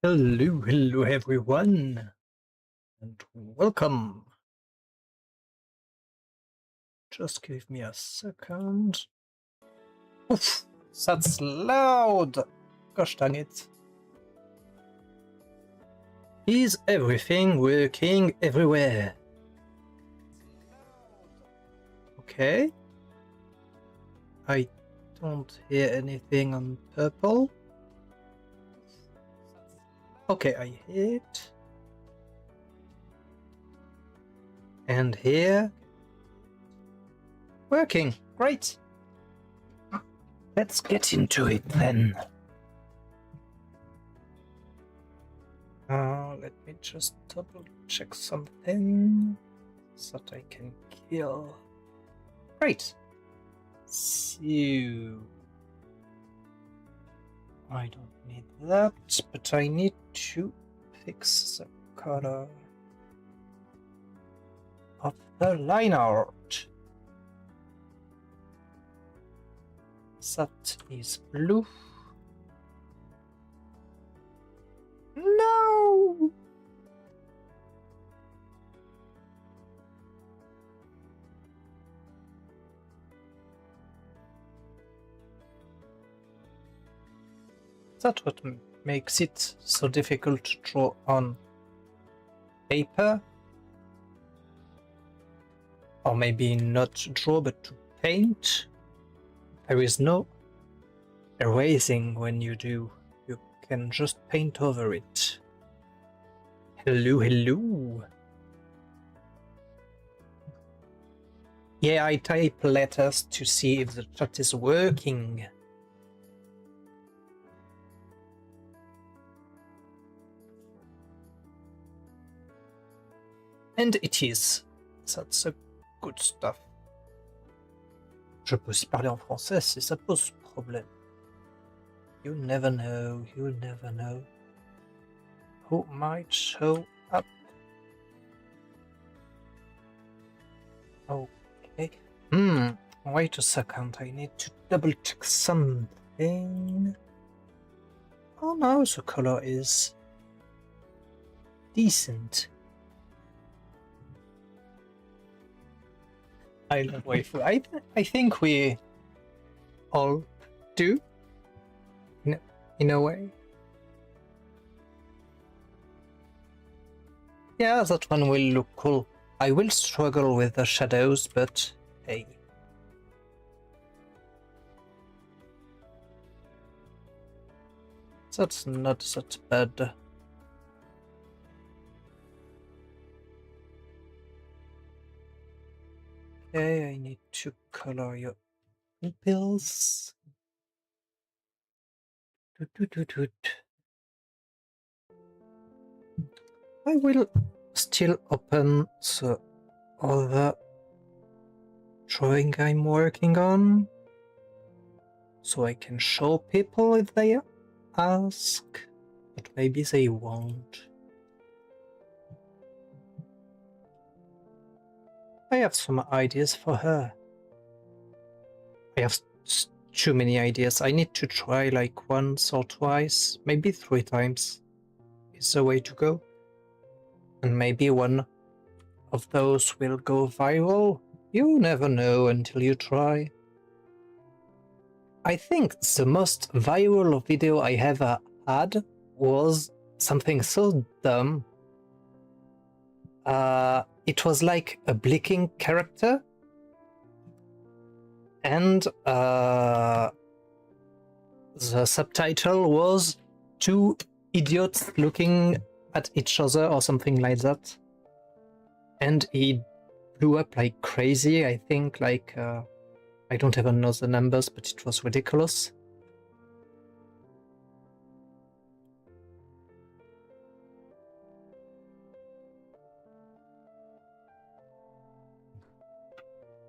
Hello everyone, and welcome. Just give me a second. Oof, that's loud! Gosh dang it. Is everything working everywhere? Okay. I don't hear anything on purple. Okay, I hear it. And here. Working, great. Let's get into it then. Let me just double check something so that I can kill. Great. So I don't need that, but I need to fix the color of the line art. That is blue. No! That's what makes it so difficult to draw on paper. Or maybe not draw, but to paint. There is no erasing when you do. You can just paint over it. Hello, hello. Yeah, I type letters to see if the chat is working. And it is. That's a good stuff. Je peux aussi parler en français si ça pose problème. You never know, you never know who might show up. Okay. Wait a second, I need to double check something. Oh no, the color is decent. I love waifu. I think we all do, in a way. Yeah, that one will look cool. I will struggle with the shadows, but hey. That's not that bad. Okay, I need to color your pupils. I will still open the other drawing I'm working on, so I can show people if they ask, but maybe they won't. I have some ideas for her. I have too many ideas. I need to try like once or twice, maybe 3 times is the way to go. And maybe one of those will go viral. You never know until you try. I think the most viral video I ever had was something so dumb. It was like a blinking character, and the subtitle was 2 idiots looking at each other or something like that. And he blew up like crazy. I think like I don't even know the numbers, but it was ridiculous.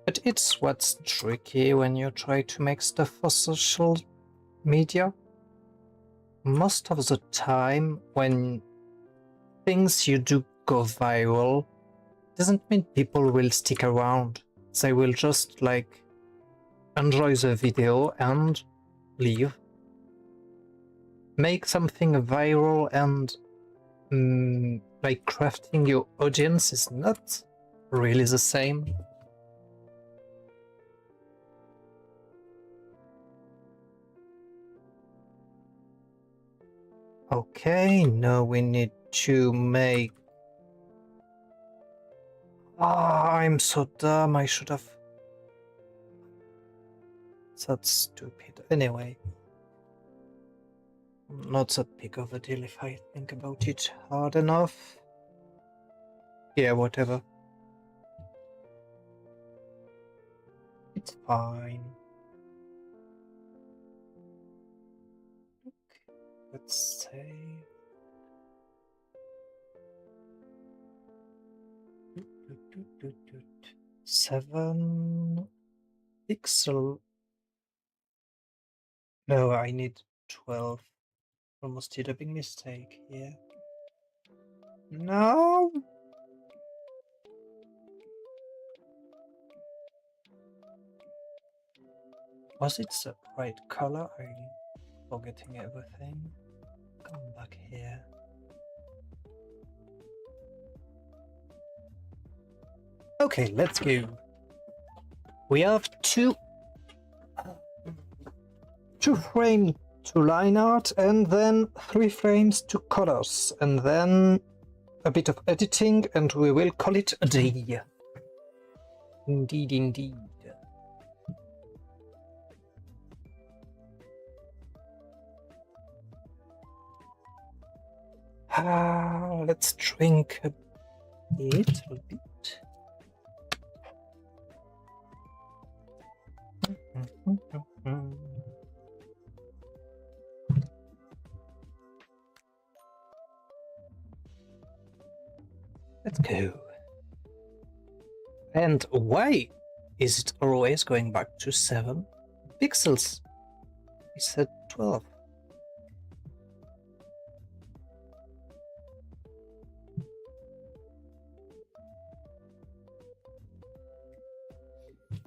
But it's what's tricky when you try to make stuff for social media. Most of the time, when things you do go viral, doesn't mean people will stick around. They will just like enjoy the video and leave. Make something viral and like crafting your audience is not really the same. Okay, now we need to make... Ah, I'm so dumb, I should have... That's stupid. Anyway. Not that big of a deal if I think about it hard enough. Yeah, whatever. It's fine. Okay, let's say... Seven pixel. No, I need 12. Almost did a big mistake here. No! Was it the right color? I'm forgetting everything. Come back here. Okay, let's go. We have two frames to line art and then 3 frames to colors and then a bit of editing and we will call it a day. Indeed, indeed. Let's drink a little bit. Let's go. And why is it always going back to 7 pixels? We said 12.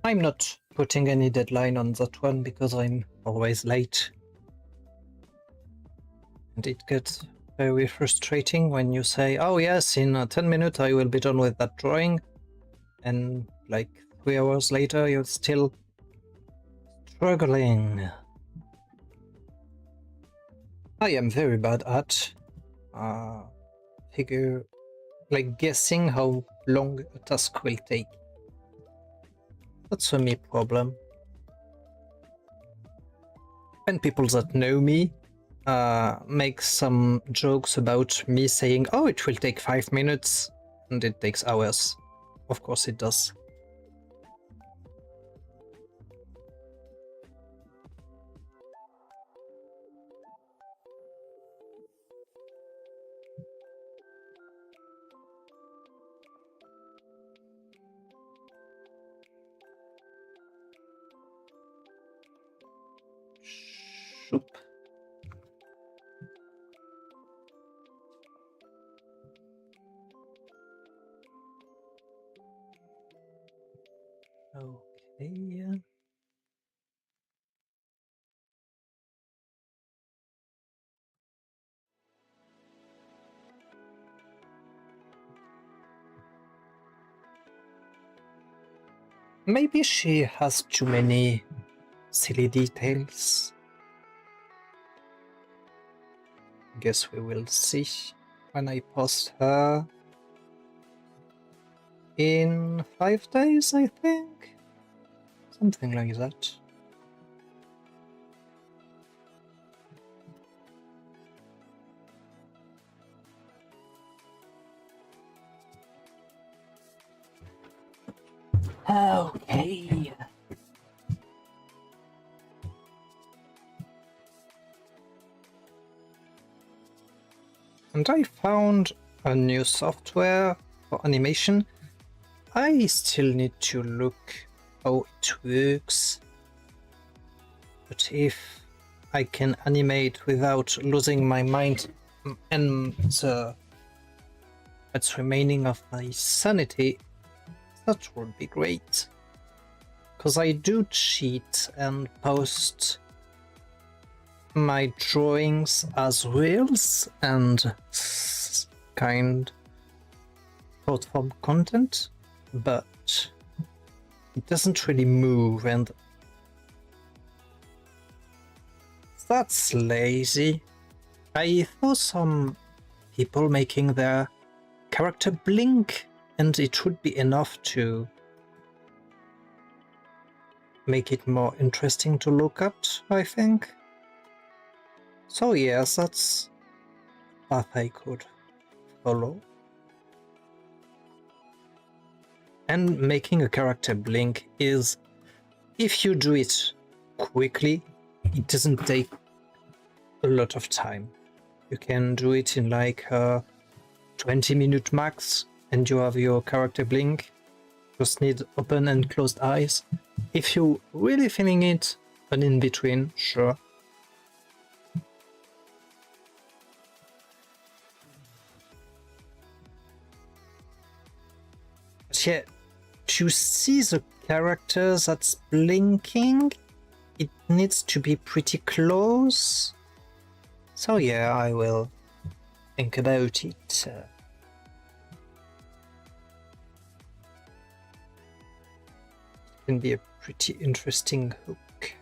I'm not putting any deadline on that one because I'm always late. And it gets very frustrating when you say, oh yes, in 10 minutes I will be done with that drawing. And like 3 hours later, you're still struggling. I am very bad at guessing how long a task will take. That's a me problem. And people that know me make some jokes about me saying, oh, it will take 5 minutes, and it takes hours. Of course it does. Shoop. Okay. Maybe she has too many silly details. Guess we will see when I post her in 5 days, I think. Something like that. Okay. And I found a new software for animation. I still need to look how it works. But if I can animate without losing my mind and what's remaining of my sanity, that would be great. Because I do cheat and post my drawings as reels and kind short form content, but it doesn't really move, and that's lazy. I saw some people making their character blink, and it would be enough to make it more interesting to look at, I think. So yes, that's a path I could follow. And making a character blink is, if you do it quickly, it doesn't take a lot of time. You can do it in like 20-minute max, and you have your character blink. Just need open and closed eyes. If you're really feeling it, and in between, sure. But yeah, to see the character that's blinking, it needs to be pretty close. So yeah, I will think about it. It can be a pretty interesting hook.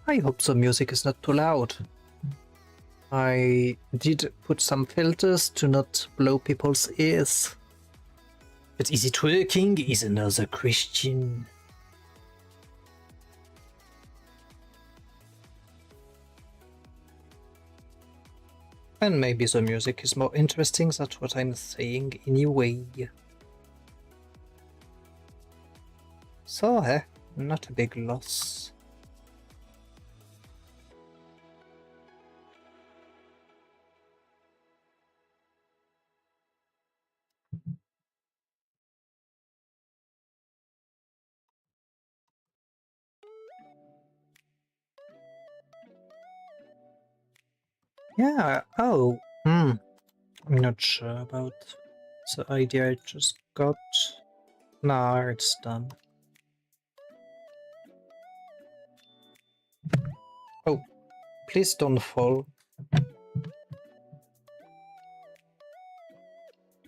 I hope the music is not too loud. I did put some filters to not blow people's ears. But is it working is another question. And maybe the music is more interesting, that's what I'm saying anyway. So, not a big loss. Yeah, oh, I'm not sure about the idea I just got. Nah, it's done. Oh, please don't fall.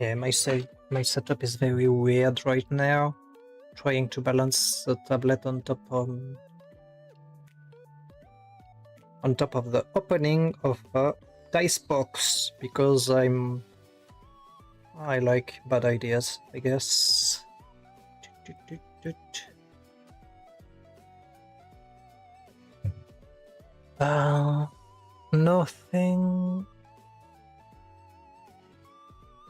Yeah, my setup is very weird right now. Trying to balance the tablet on top of the opening of a dice box, because I like bad ideas, I guess. Nothing.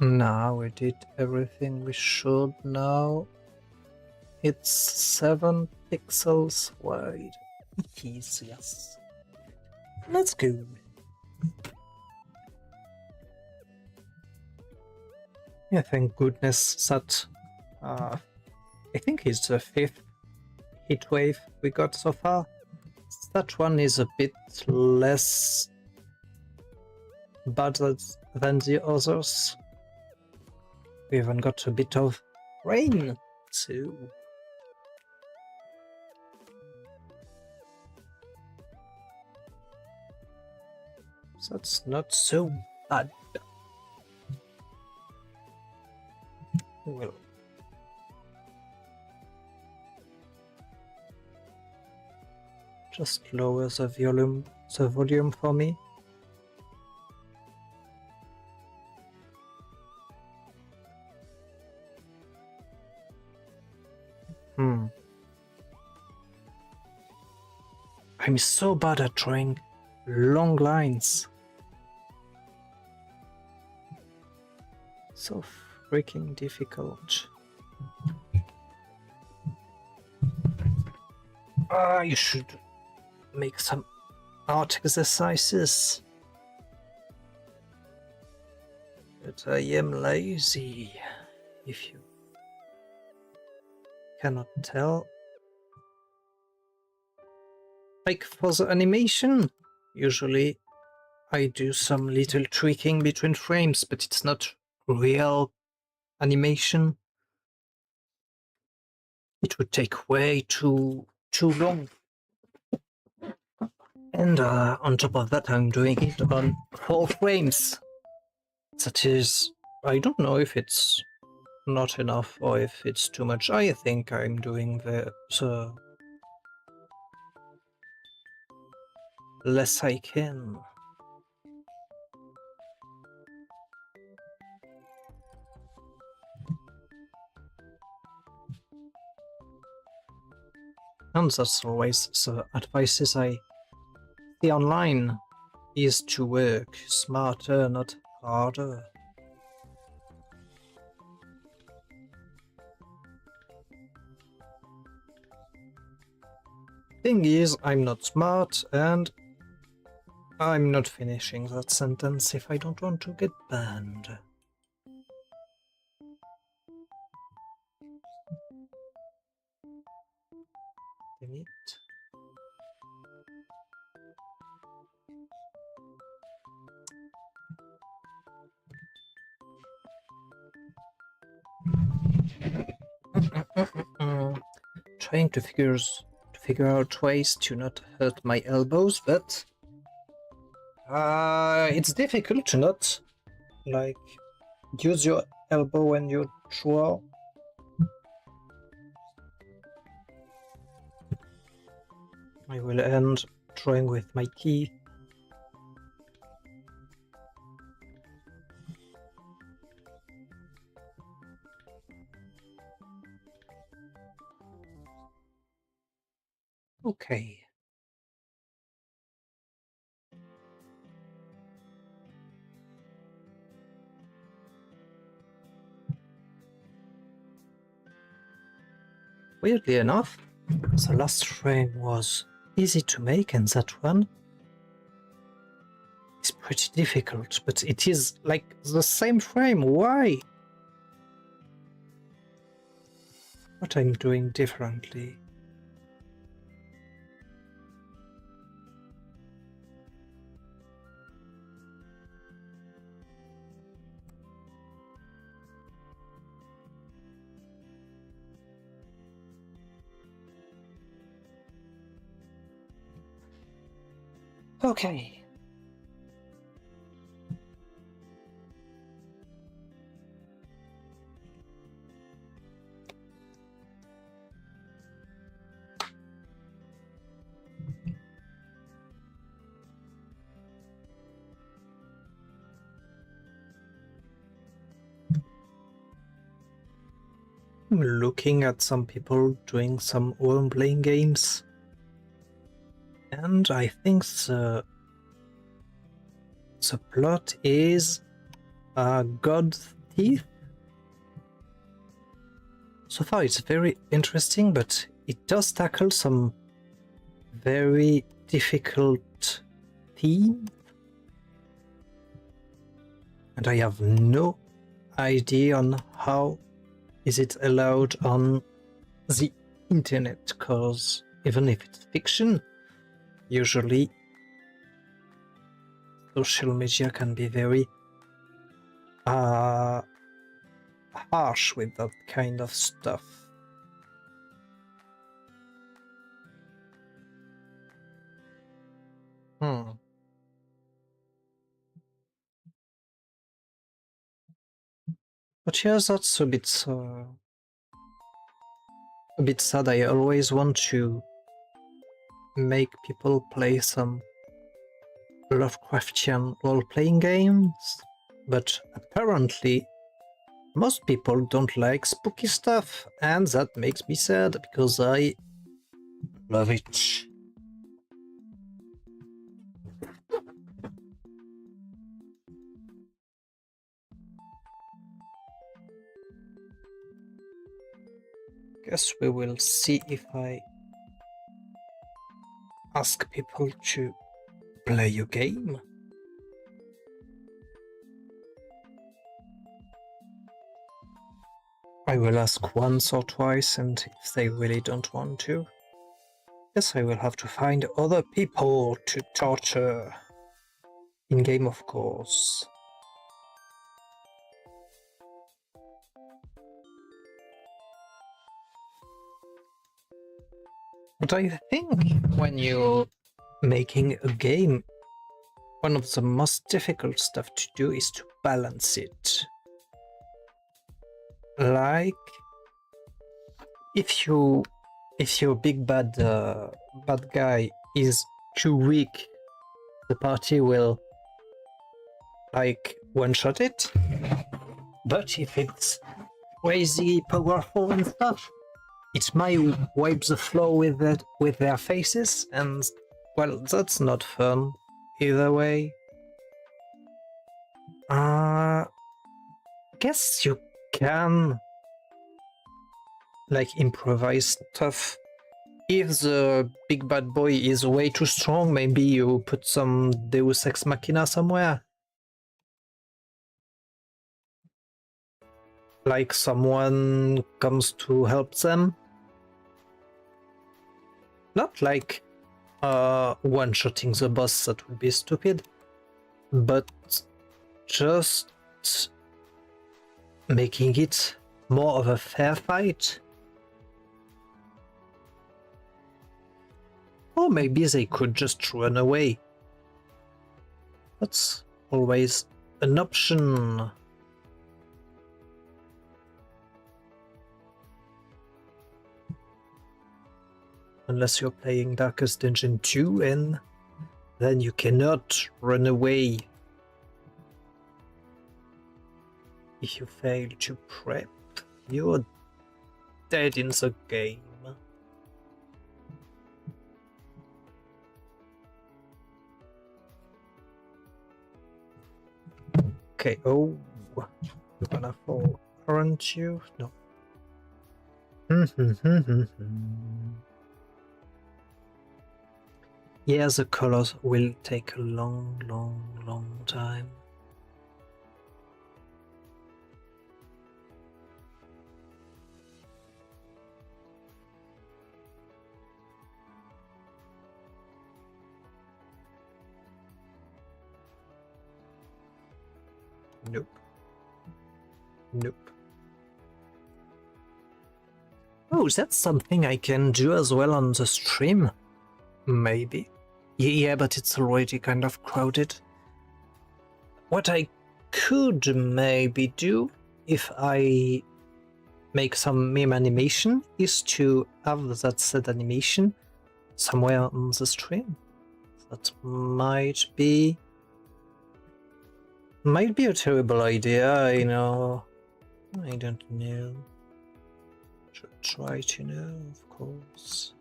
Now we did everything we should now. It's 7 pixels wide. It is, yes. Let's go. Yeah, thank goodness that I think it's the 5th heat wave we got so far. That one is a bit less bad than the others. We even got a bit of rain too. That's not so bad. Well, just lower the volume for me. I'm so bad at drawing long lines. So freaking difficult. You should make some art exercises. But I am lazy, if you cannot tell. Like for the animation, usually I do some little tweaking between frames, but it's not real animation. It would take way too long. And on top of that, I'm doing it on 4 frames. That is, I don't know if it's not enough or if it's too much. I think I'm doing the less I can. And that's always the advices I see online, is to work smarter, not harder. Thing is, I'm not smart, and I'm not finishing that sentence if I don't want to get banned. Damn it. Trying to figure out ways to not hurt my elbows, but it's difficult to not like use your elbow when you draw. I will end drawing with my teeth. Okay. Weirdly enough, the last frame was easy to make, and that one is pretty difficult, but it is like the same frame. Why? What I'm doing differently? Okay. I'm looking at some people doing some role-playing games, and I think the plot is God's Teeth. So far it's very interesting, but it does tackle some very difficult themes, and I have no idea on how is it allowed on the internet, because even if it's fiction, usually social media can be very harsh with that kind of stuff. But yeah, that's a bit sad. I always want to make people play some Lovecraftian role-playing games, but apparently most people don't like spooky stuff, and that makes me sad because I love it. Guess we will see if I ask people to play a game. I will ask once or twice, and if they really don't want to, guess I will have to find other people to torture. In-game, of course. But I think when you're making a game, one of the most difficult stuff to do is to balance it. Like, if your big bad guy is too weak, the party will like one-shot it. But if it's crazy powerful and stuff, it might wipe the floor with their faces, and well, that's not fun either way. Guess you can like improvise stuff. If the big bad boy is way too strong, maybe you put some Deus Ex Machina somewhere. Like someone comes to help them. Not like one-shotting the boss, that would be stupid, but just making it more of a fair fight. Or maybe they could just run away. That's always an option. Unless you're playing Darkest Dungeon 2, and then you cannot run away. If you fail to prep, you're dead in the game. Okay, oh, you're gonna fall, aren't you? No. Yeah, the colors will take a long time. Nope. Nope. Oh, that's something I can do as well on the stream. Maybe. Yeah, but it's already kind of crowded. What I could maybe do, if I make some meme animation, is to have that said animation somewhere on the stream. That might be a terrible idea, I know. I don't know. Should try to know, of course.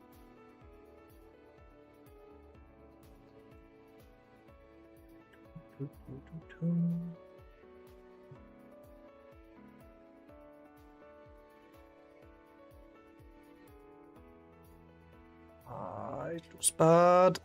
It looks bad.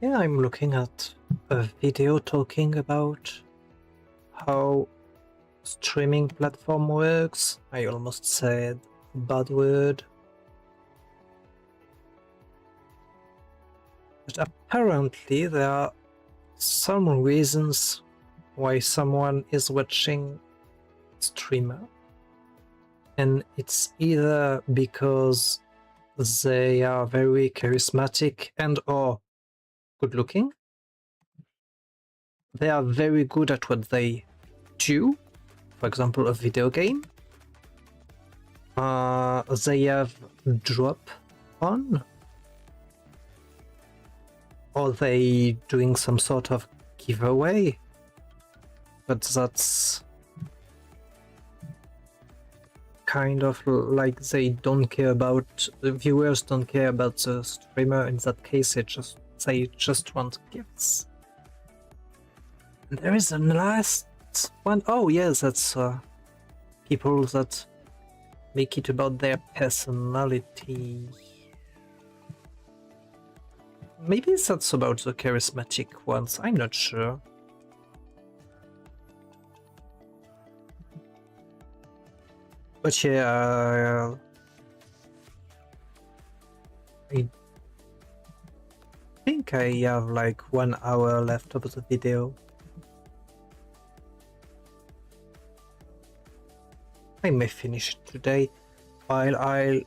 Yeah, I'm looking at a video talking about how streaming platform works. I almost said a bad word. But apparently there are some reasons why someone is watching streamer. And it's either because they are very charismatic and or good looking. They are very good at what they do. For example, a video game. They have drop on. Are they doing some sort of giveaway? But that's kind of like they don't care about, the viewers don't care about the streamer. In that case, they just want gifts. And there is a last one. Oh yes, that's people that make it about their personality. Maybe that's about the charismatic ones, I'm not sure. But yeah, I think I have like 1 hour left of the video. I may finish it today while I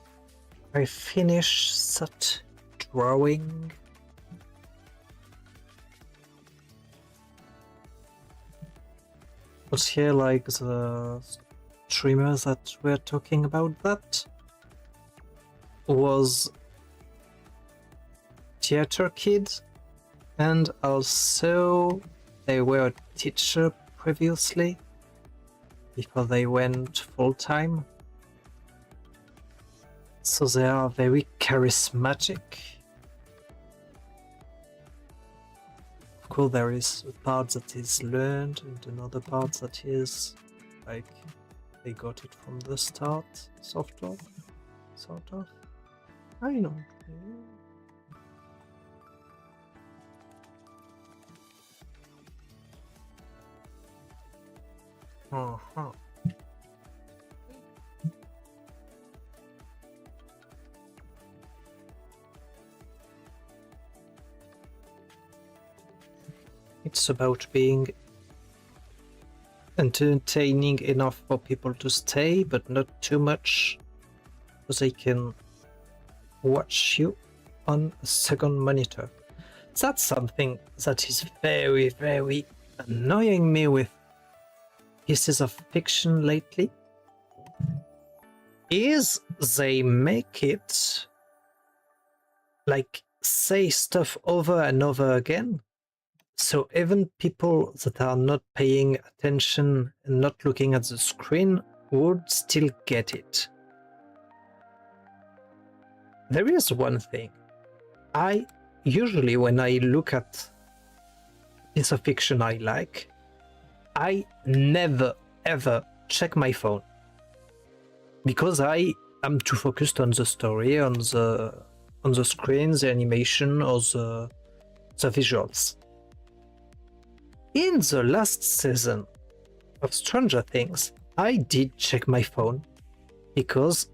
finish that drawing. But here, like the streamers that were talking about that was theater kid, and also they were a teacher previously before they went full-time. So they are very charismatic. Of course, there is a part that is learned and another part that is like they got it from the start, sort of. I don't know. Uh-huh. It's about being entertaining enough for people to stay, but not too much, so they can watch you on a second monitor. That's something that is very, very annoying me with pieces of fiction lately, is they make it like say stuff over and over again. So even people that are not paying attention and not looking at the screen would still get it. There is one thing. I usually, when I look at a piece of fiction I like, I never ever check my phone. Because I am too focused on the story, on the screen, the animation, or the visuals. In the last season of Stranger Things, I did check my phone because,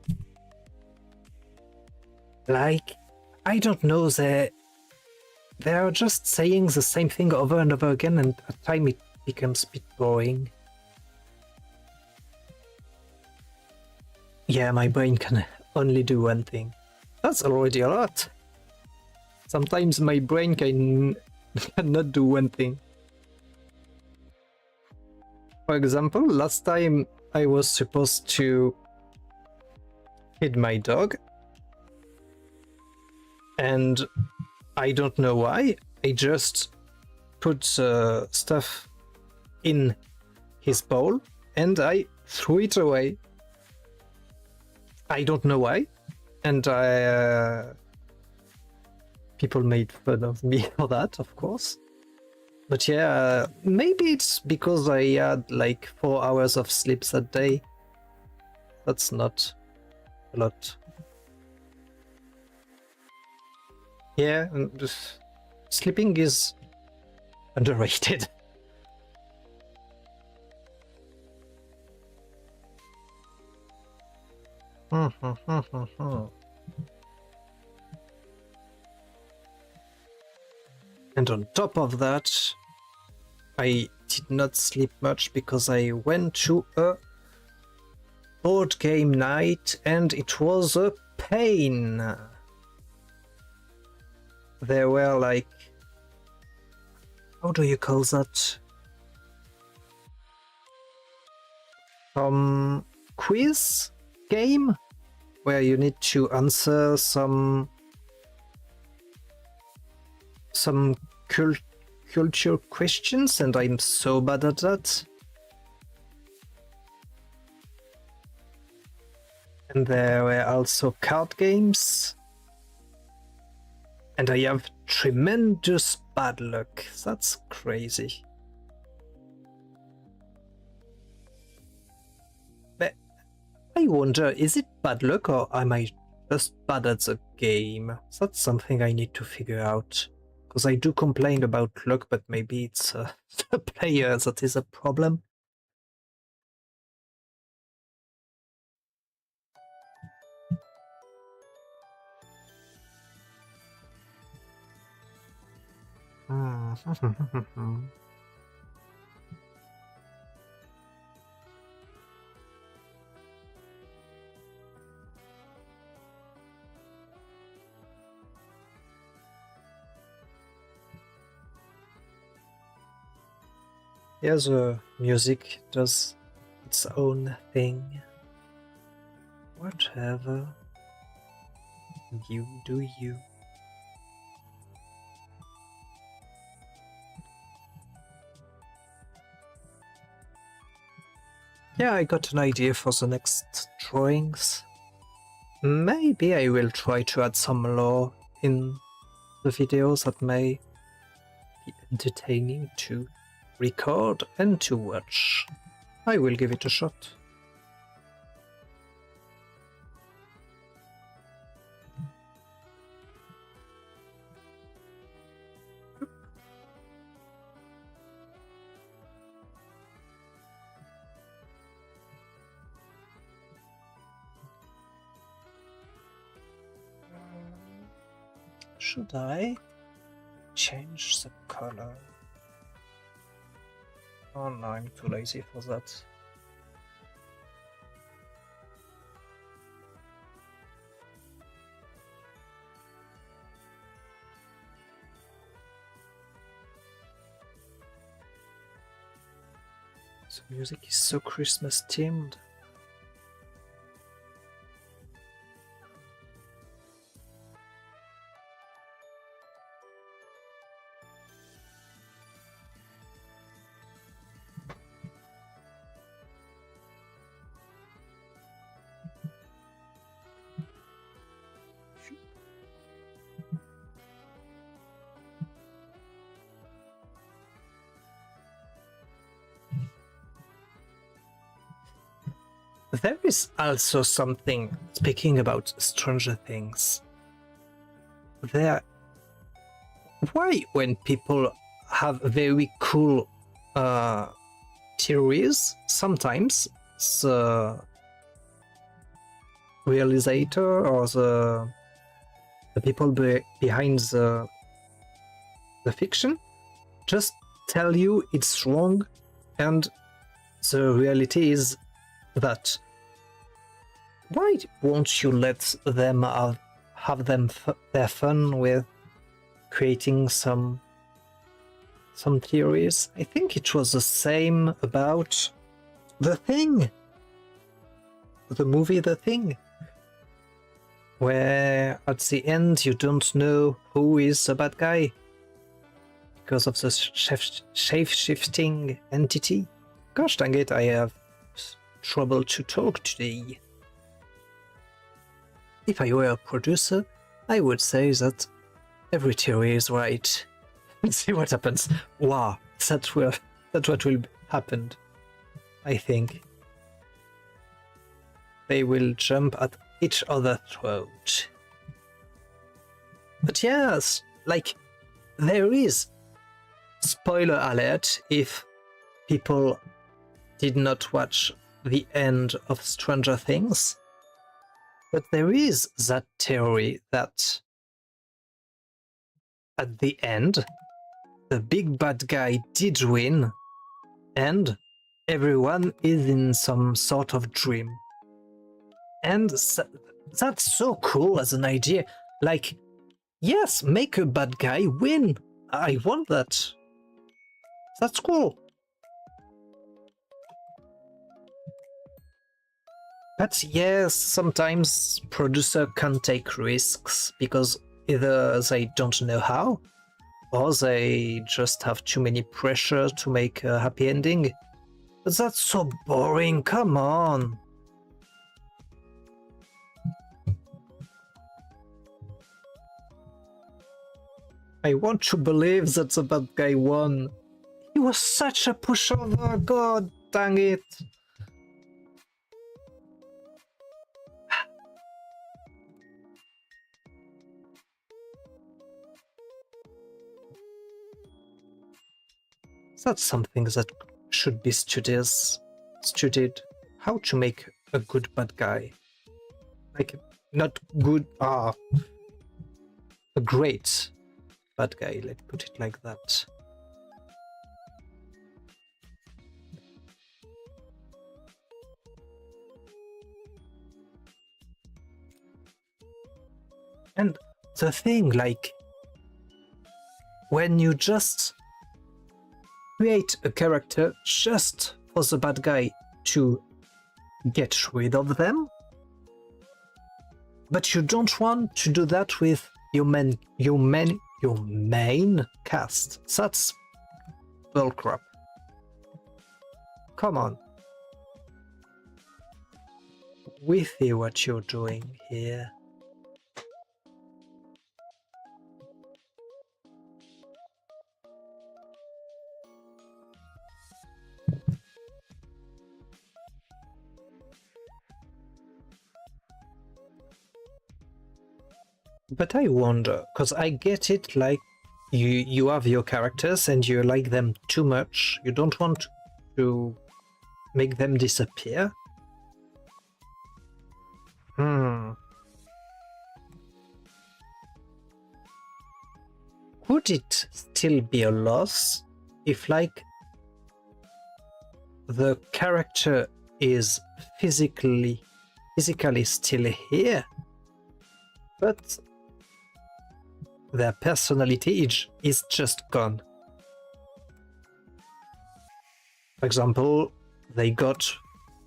like, I don't know, they are just saying the same thing over and over again, and at times it becomes a bit boring. Yeah, my brain can only do one thing. That's already a lot. Sometimes my brain cannot do one thing. For example, last time I was supposed to feed my dog, and I don't know why, I just put stuff in his bowl and I threw it away. I don't know why, and people made fun of me for that, of course. But yeah, maybe it's because I had like 4 hours of sleep that day. That's not a lot. Yeah, sleeping is underrated. And on top of that, I did not sleep much because I went to a board game night and it was a pain. There were like, how do you call that? Quiz game where you need to answer some some culture questions, and I'm so bad at that. And there were also card games. And I have tremendous bad luck. That's crazy. But I wonder, is it bad luck or am I just bad at the game? That's something I need to figure out. Because I do complain about luck, but maybe it's the player that is a problem. Yeah, the music does its own thing. Whatever. You do you. Yeah, I got an idea for the next drawings. Maybe I will try to add some lore in the videos that may be entertaining to record and to watch. I will give it a shot. Should I change the color? Oh no, I'm too lazy for that. The music is so Christmas themed. There is also something, speaking about Stranger Things, why when people have very cool theories, sometimes the realizator or the people behind the fiction just tell you it's wrong, and the reality is that. Why won't you let them have their fun with creating some theories? I think it was the same about The Thing, the movie The Thing, where at the end you don't know who is the bad guy because of the shape-shifting entity. Gosh dang it, I have trouble to talk today. If I were a producer, I would say that every theory is right. And see what happens. Wow, that's what will happen. I think. They will jump at each other's throat. But yes, like, there is, spoiler alert, if people did not watch the end of Stranger Things, but there is that theory that at the end, the big bad guy did win, and everyone is in some sort of dream. And that's so cool as an idea. Like, yes, make a bad guy win. I want that. That's cool. But yes, sometimes producer can't take risks because either they don't know how, Or they just have too many pressure to make a happy ending. But that's so boring, come on! I want to believe that the bad guy won. He was such a pushover, god dang it! That's something that should be studied. How to make a good bad guy. Like, not good, a great bad guy, let's put it like that. And the thing, like, when you just create a character just for the bad guy to get rid of them, but you don't want to do that with your main cast. That's bullcrap. Come on. We see what you're doing here. But I wonder, because I get it, like, you have your characters and you like them too much. You don't want to make them disappear. Would it still be a loss if, like, the character is physically still here, but their personality is just gone? For example, they got,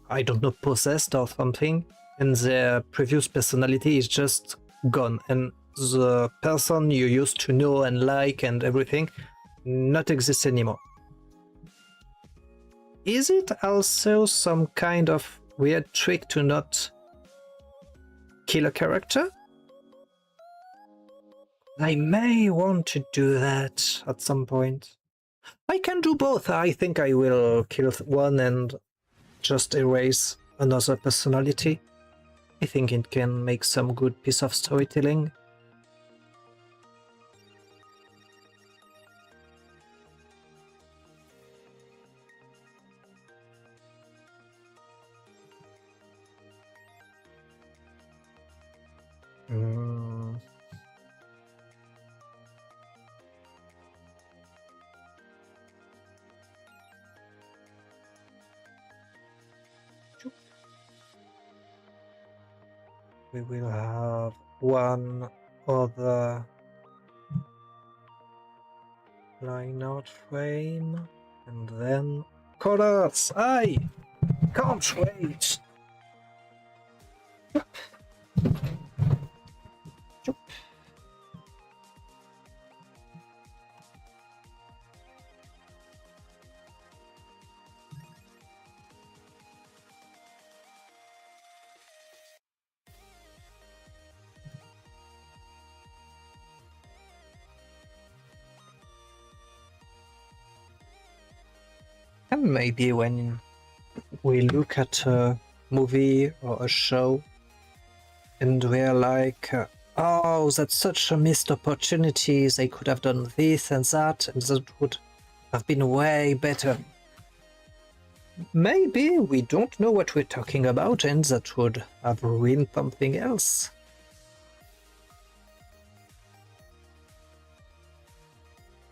I don't know, possessed or something, and their previous personality is just gone, and the person you used to know and like and everything not exists anymore. Is it also some kind of weird trick to not kill a character? I may want to do that at some point. I can do both. I think I will kill one and just erase another personality. I think it can make some good piece of storytelling. We will have one other line out frame, and then colors. I can't wait. And maybe when we look at a movie or a show and we're like, oh, that's such a missed opportunity, they could have done this and that would have been way better. Maybe we don't know what we're talking about and that would have ruined something else.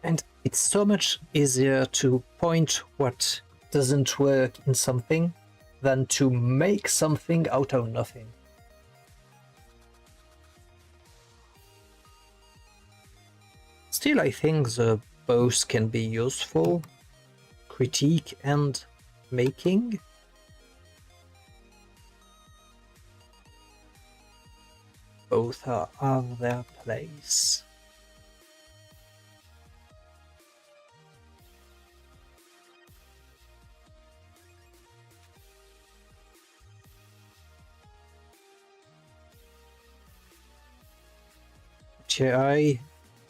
And it's so much easier to point what doesn't work in something than to make something out of nothing. Still, I think the both can be useful, critique and making. Both have their place. But yeah, I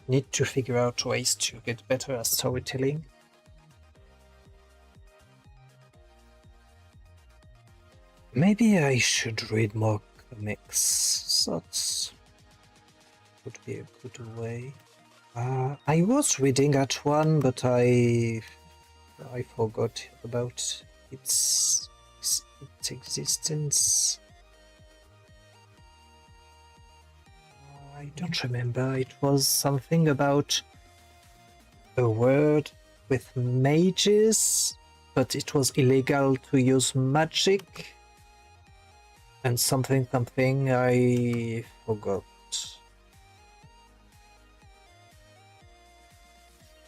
need to figure out ways to get better at storytelling. Maybe I should read more comics. That would be a good way. I was reading at one, but I forgot about its existence. I don't remember. It was something about a word with mages, but it was illegal to use magic. And something I forgot.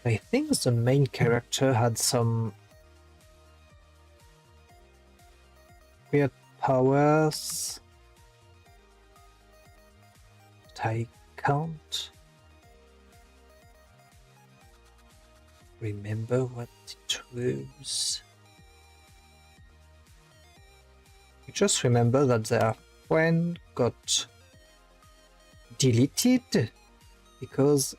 I think the main character had some weird powers, but I can't remember what it was. I just remember that their friend got deleted because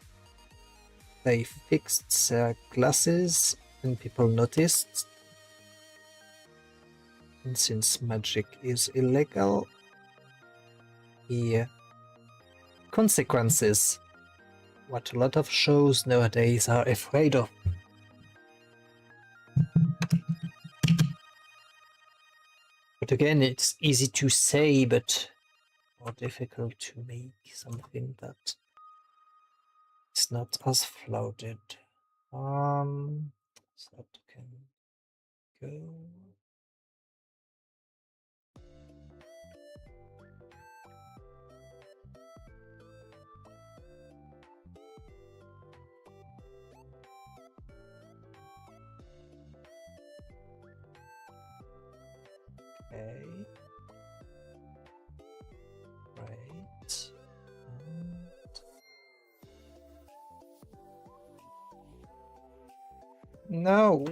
they fixed their glasses and people noticed. And since magic is illegal, consequences. What a lot of shows nowadays are afraid of. But again, it's easy to say, but more difficult to make something that is not as flooded. So that can go. Okay. Right. No.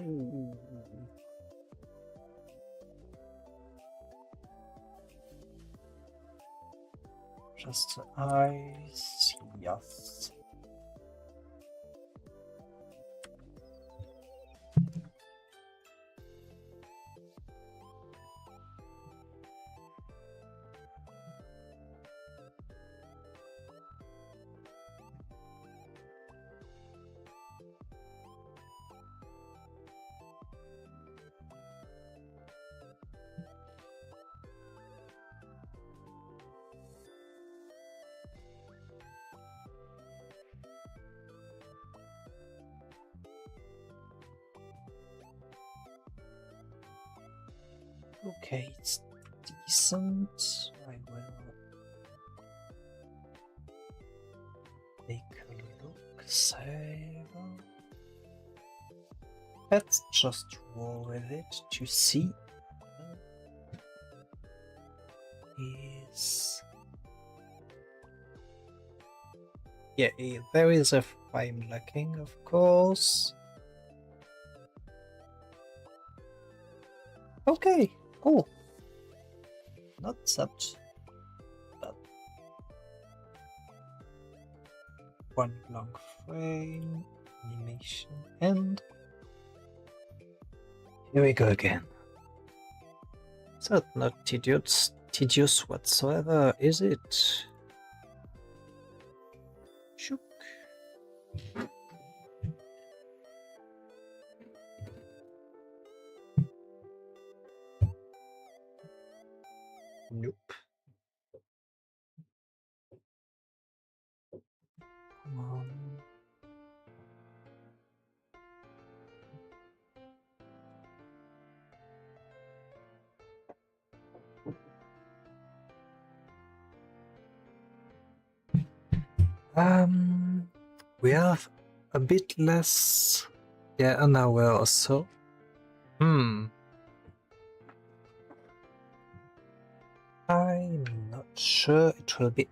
Just eyes. Yes. Okay, it's decent. I will take a look. Save. Let's just roll with it to see. Is yeah, there is a frame lacking, of course. Okay, cool. Not that bad. One long frame, animation, and here we go again. So not tedious whatsoever, is it? Shook. Nope. Come on. We have a bit less, an hour or so. I'm not sure it will be.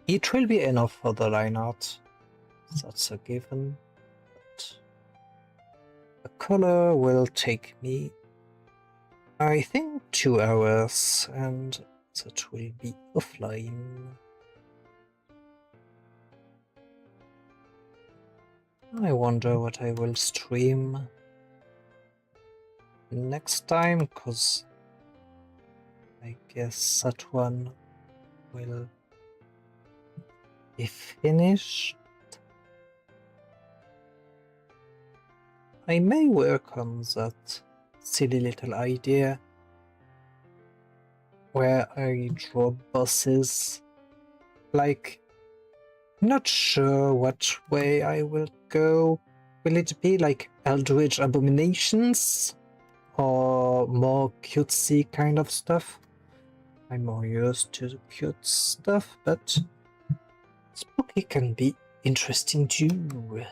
It will be enough for the line art. That's a given. But the color will take me, I think, 2 hours, and that will be offline. I wonder what I will stream next time, because I guess that one will be finished. I may work on that silly little idea where I draw bosses. Like, not sure what way I will go. Will it be like Eldritch Abominations or more cutesy kind of stuff? I'm more used to the cute stuff, but spooky can be interesting too.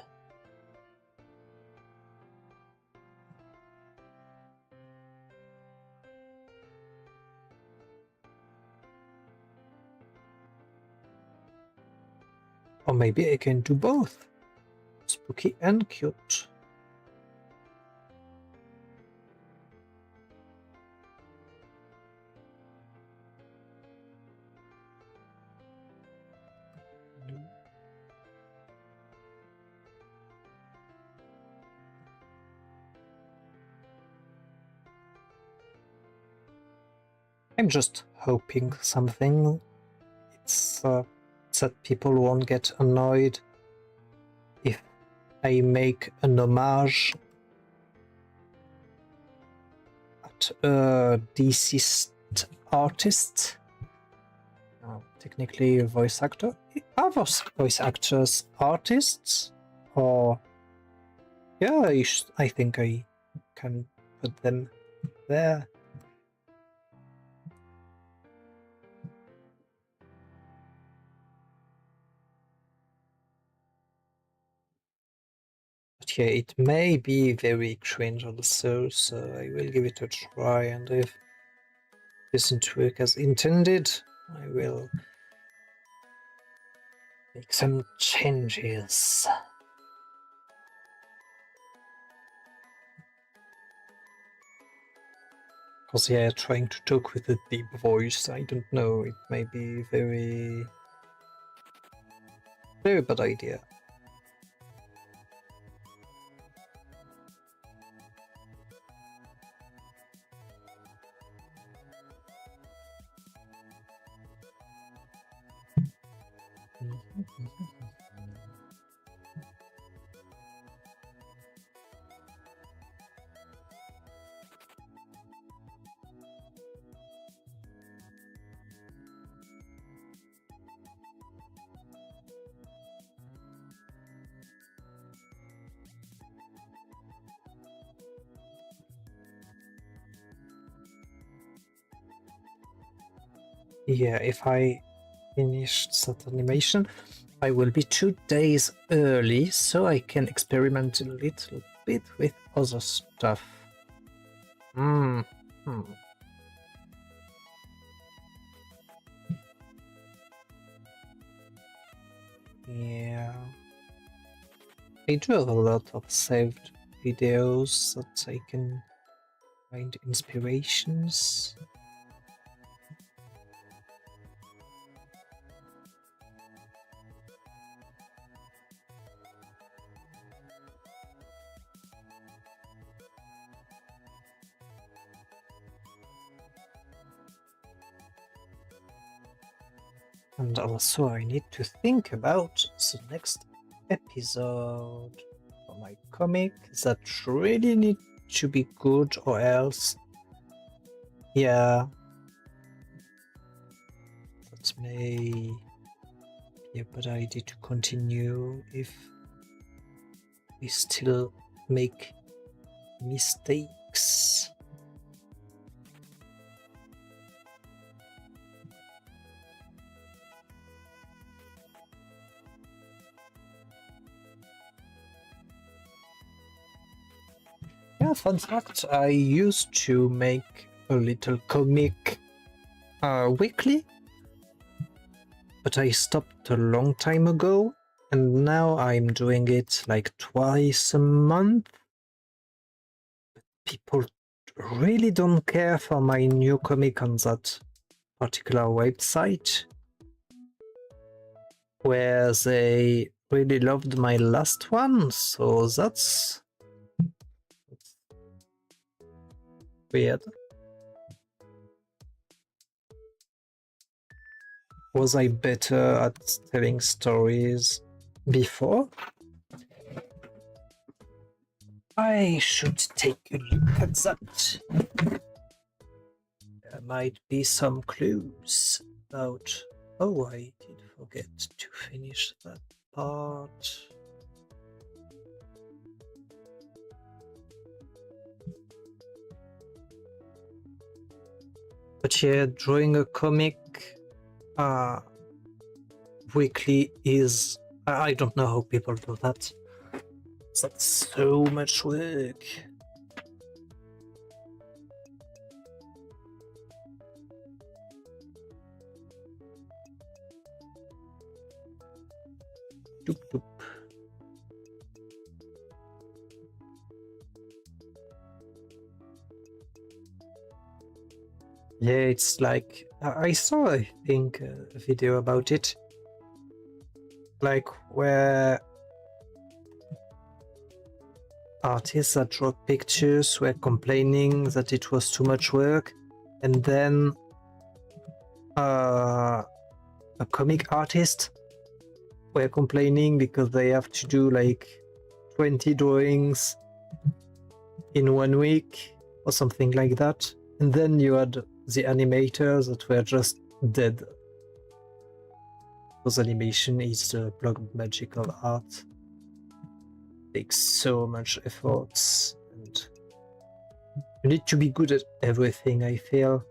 Or maybe I can do both. Spooky and cute. I'm just hoping something. It's that people won't get annoyed if I make an homage at a deceased artist. Technically a voice actor. Are voice actors artists? Or yeah, I think I can put them there. But yeah, it may be very cringe also, so I will give it a try, and if it doesn't work as intended, I will make some changes. Because yeah, trying to talk with a deep voice, I don't know, it may be very bad idea. Yeah, if I finish that animation, I will be 2 days early, so I can experiment a little bit with other stuff. Yeah. I do have a lot of saved videos that I can find inspirations. And also I need to think about the next episode for my comic that really need to be good, or else yeah, that may be a bad idea to continue if we still make mistakes. Yeah, fun fact, I used to make a little comic weekly, but I stopped a long time ago, and now I'm doing it like twice a month. People really don't care for my new comic on that particular website, where they really loved my last one, so that's weird. Was I better at telling stories before? I should take a look at that. There might be some clues about... Oh, I did forget to finish that part. But yeah, drawing a comic weekly is... I don't know how people do that. That's so much work. Doop doop. Yeah, it's like... I saw, I think, a video about it. Like, where artists that draw pictures were complaining that it was too much work, and then a comic artist were complaining because they have to do like 20 drawings in 1 week or something like that. And then you had the animators that were just dead. Because animation is the block magical art. Takes so much efforts, and you need to be good at everything, I feel.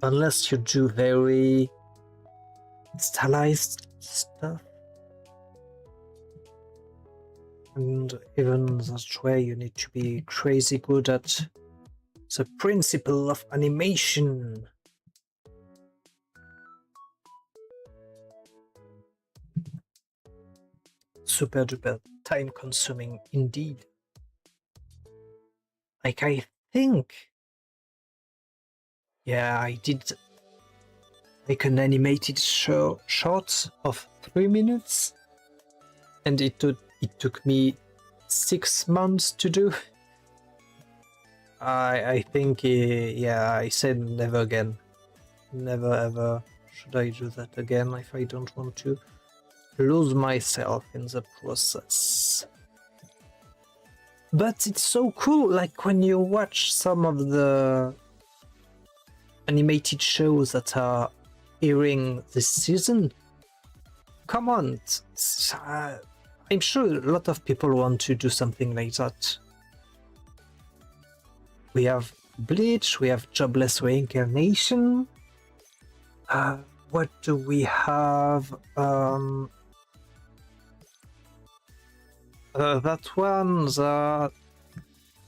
Unless you do very stylized stuff. And even that way you need to be crazy good at the principle of animation. Super duper time consuming indeed. Like, I think, yeah, I did like an animated short of 3 minutes, and it took me 6 months to do. I think, yeah, I said never again. Never ever should I do that again if I don't want to lose myself in the process. But it's so cool, like when you watch some of the animated shows that are airing this season. Come on, I'm sure a lot of people want to do something like that. We have Bleach, we have Jobless Reincarnation. What do we have? That one that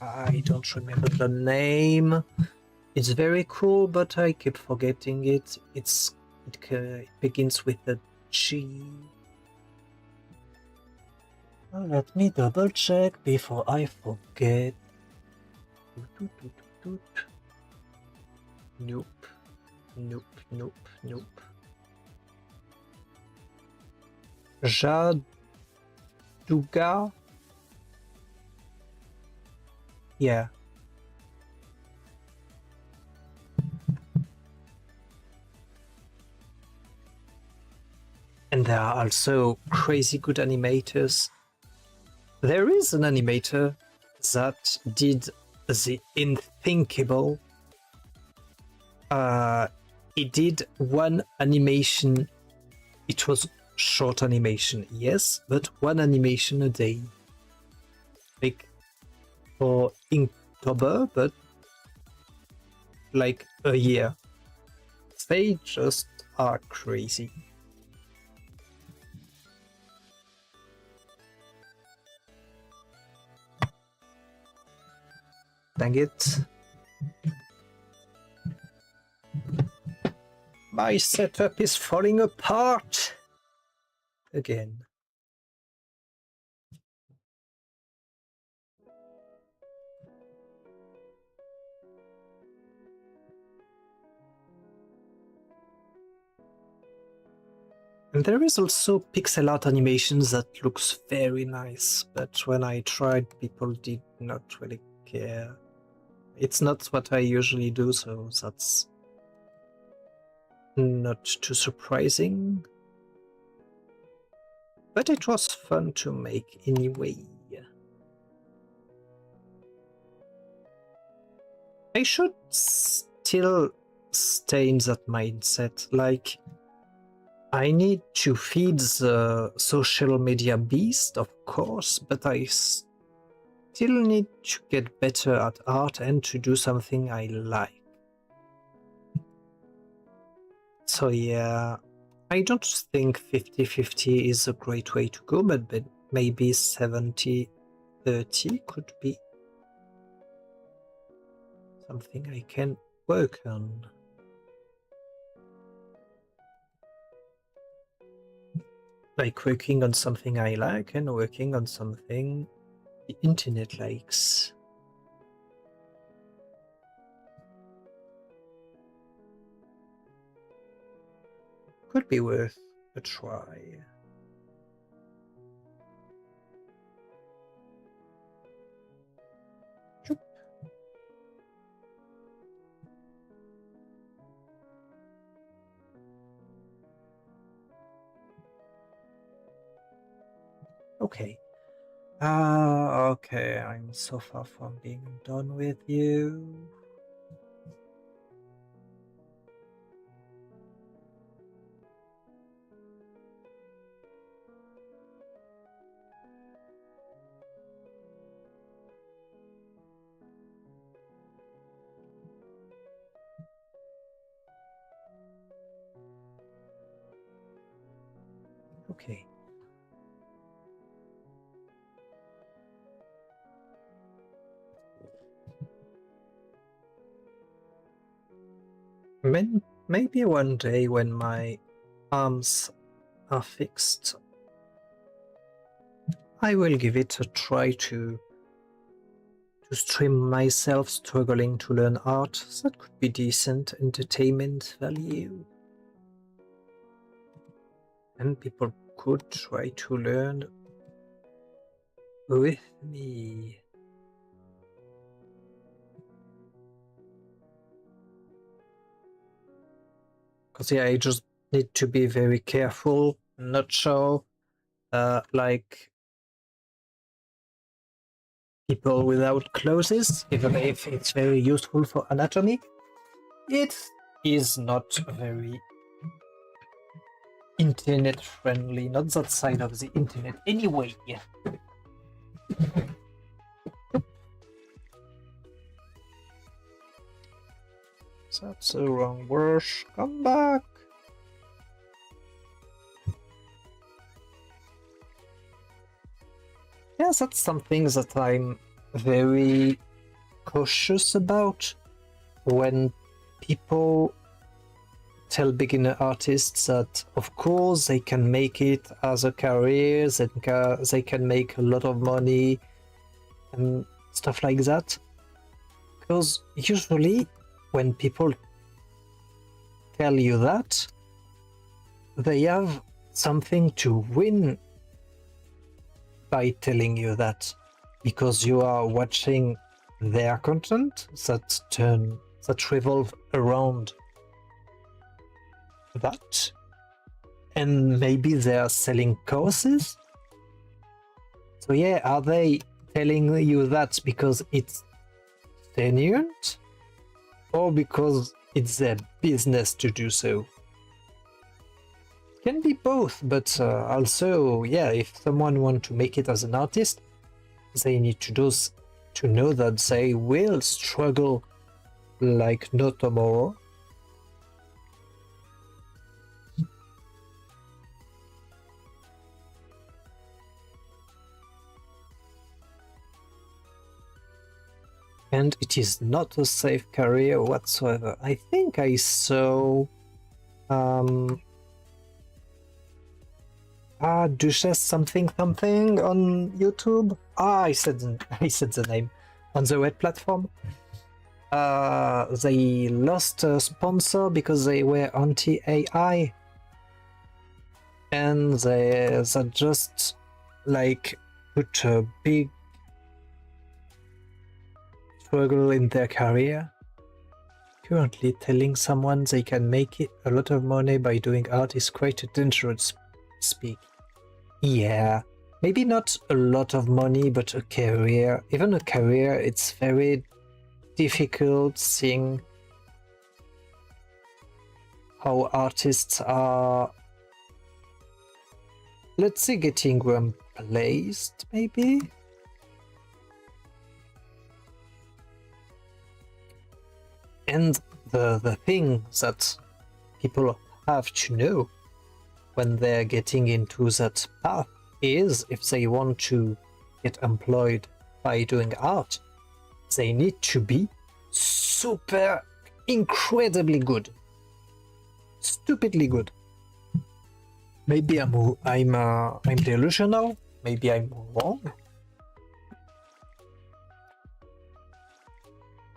I don't remember the name. It's very cool, but I keep forgetting it. It begins with a G. Let me double check before I forget. Nope. Nope, nope, nope. Jaduga? Yeah. And there are also crazy good animators. There is an animator that did the unthinkable. He did one animation. It was short animation, yes, but one animation a day. Like for Inktober, but like a year. They just are crazy. Dang it. My setup is falling apart again. And there is also pixel art animations that looks very nice, but when I tried, people did not really care. It's not what I usually do, so that's not too surprising. But it was fun to make anyway. I should still stay in that mindset, like, I need to feed the social media beast, of course, but I still need to get better at art and to do something I like. So yeah, I don't think 50-50 is a great way to go, but maybe 70-30 could be something I can work on. Like working on something I like and working on something the internet likes. Could be worth a try. Okay. Okay, I'm so far from being done with you. Okay. Maybe one day when my arms are fixed, I will give it a try to stream myself struggling to learn art. That could be decent entertainment value. And people could try to learn with me. Because yeah, I just need to be very careful, not show like people without clothes, even if it's very useful for anatomy. It is not very internet friendly, not that side of the internet anyway. That's the wrong word. Come back. Yeah, that's something that I'm very cautious about when people tell beginner artists that of course they can make it as a career, they can make a lot of money and stuff like that. Because usually when people tell you that, they have something to win by telling you that, because you are watching their content that revolve around that, and maybe they are selling courses. So yeah, are they telling you that because it's genuine, or because it's their business to do so? Can be both, but also, yeah, if someone wants to make it as an artist, they need to know that they will struggle like no tomorrow. And it is not a safe career whatsoever. I think I saw Duchess something on YouTube. I said the name on the web platform. They lost a sponsor because they were anti-AI. and they just like put a big struggle in their career. Currently, telling someone they can make it a lot of money by doing art is quite a dangerous speak. Yeah, maybe not a lot of money, but a career. Even a career, it's very difficult seeing how artists are, let's say, getting replaced, maybe? And the thing that people have to know when they're getting into that path is if they want to get employed by doing art, they need to be super incredibly good. Stupidly good. Maybe I'm delusional, maybe I'm wrong.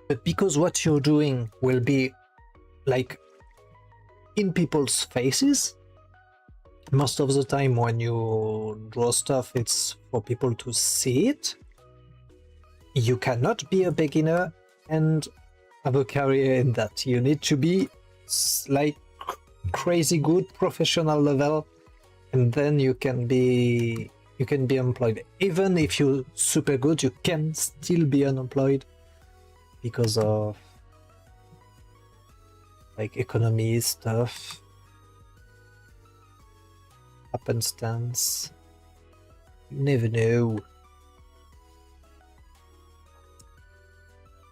But because what you're doing will be like in people's faces, most of the time when you draw stuff, it's for people to see it. You cannot be a beginner and have a career in that. You need to be like crazy good professional level, and then you can be employed. Even if you're super good, you can still be unemployed because of like economy stuff, happenstance. You never know.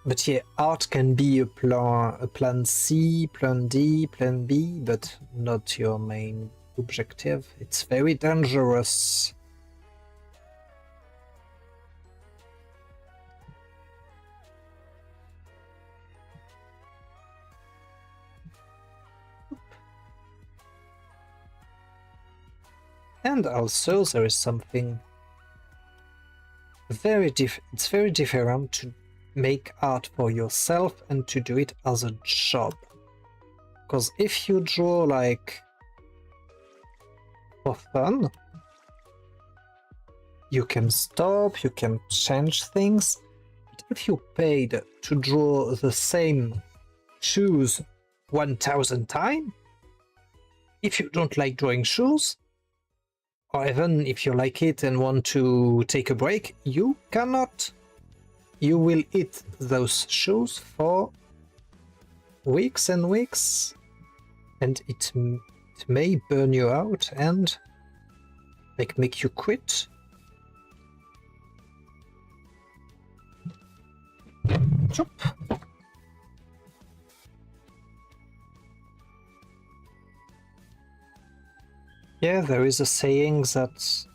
But yeah, art can be a plan C, plan D, plan B, but not your main objective. It's very dangerous. And also there is something it's very different to make art for yourself and to do it as a job. Because if you draw like for fun, you can stop, you can change things. But if you paid to draw the same shoes 1000 times, if you don't like drawing shoes, or even if you like it and want to take a break, you cannot. You will eat those shoes for weeks and weeks, and it may burn you out and make you quit. Chop. Yeah, there is a saying that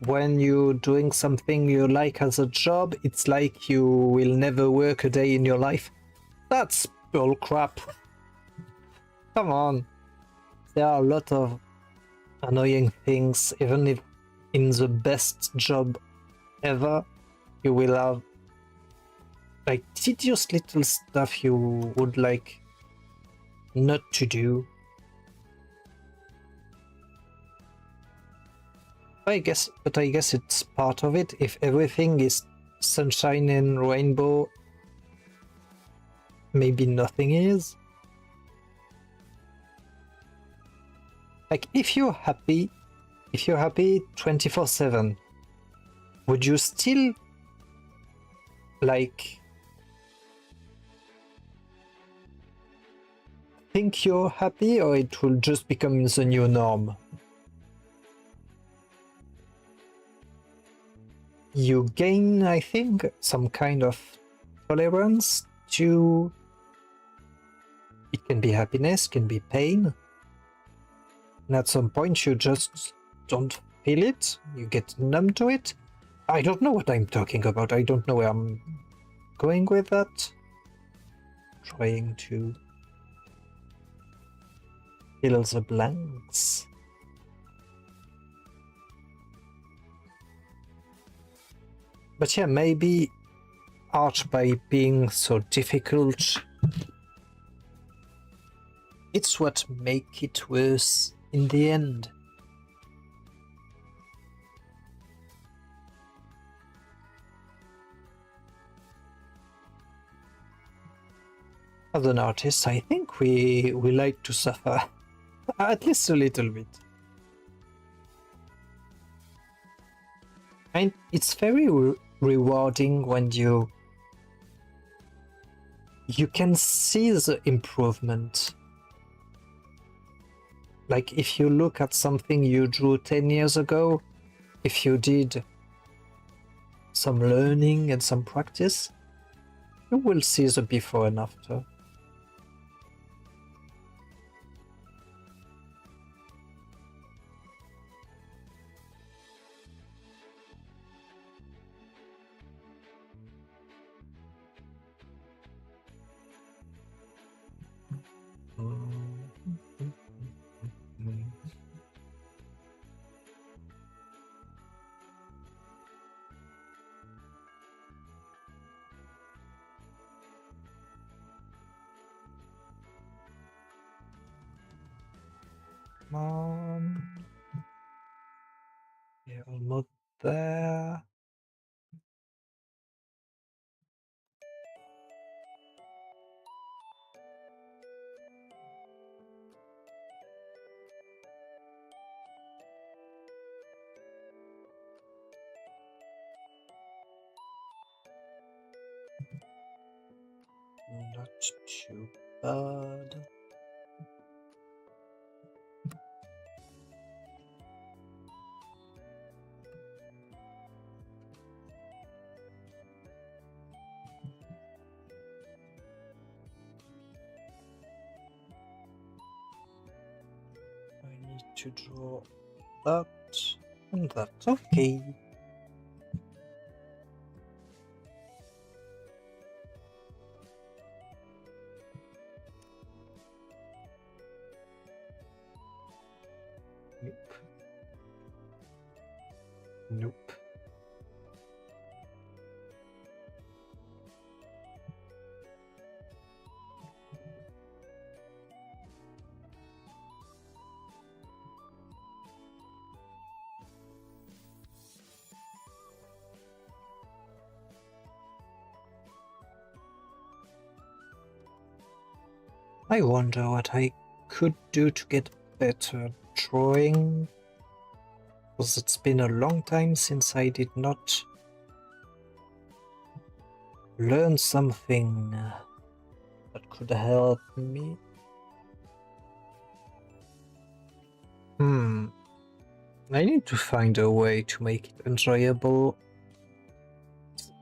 when you're doing something you like as a job, it's like you will never work a day in your life. That's bullcrap. Come on. There are a lot of annoying things, even if in the best job ever, you will have like tedious little stuff you would like not to do. I guess it's part of it. If everything is sunshine and rainbow, maybe nothing is. Like if you're happy 24/7, would you still like think you're happy, or it will just become the new norm? You gain, I think, some kind of tolerance to... It can be happiness, can be pain. And at some point you just don't feel it, you get numb to it. I don't know what I'm talking about, I don't know where I'm going with that. Trying to fill the blanks. But yeah, maybe art, by being so difficult, it's what make it worse in the end. As an artist, I think we like to suffer, at least a little bit. And it's very rewarding when you can see the improvement. Like if you look at something you drew 10 years ago, if you did some learning and some practice, you will see the before and after. Yeah, almost there. Not too bad. I need to draw that and that. Okay. Nope. Nope. I wonder what I could do to get better drawing, because it's been a long time since I did not learn something that could help me. I need to find a way to make it enjoyable.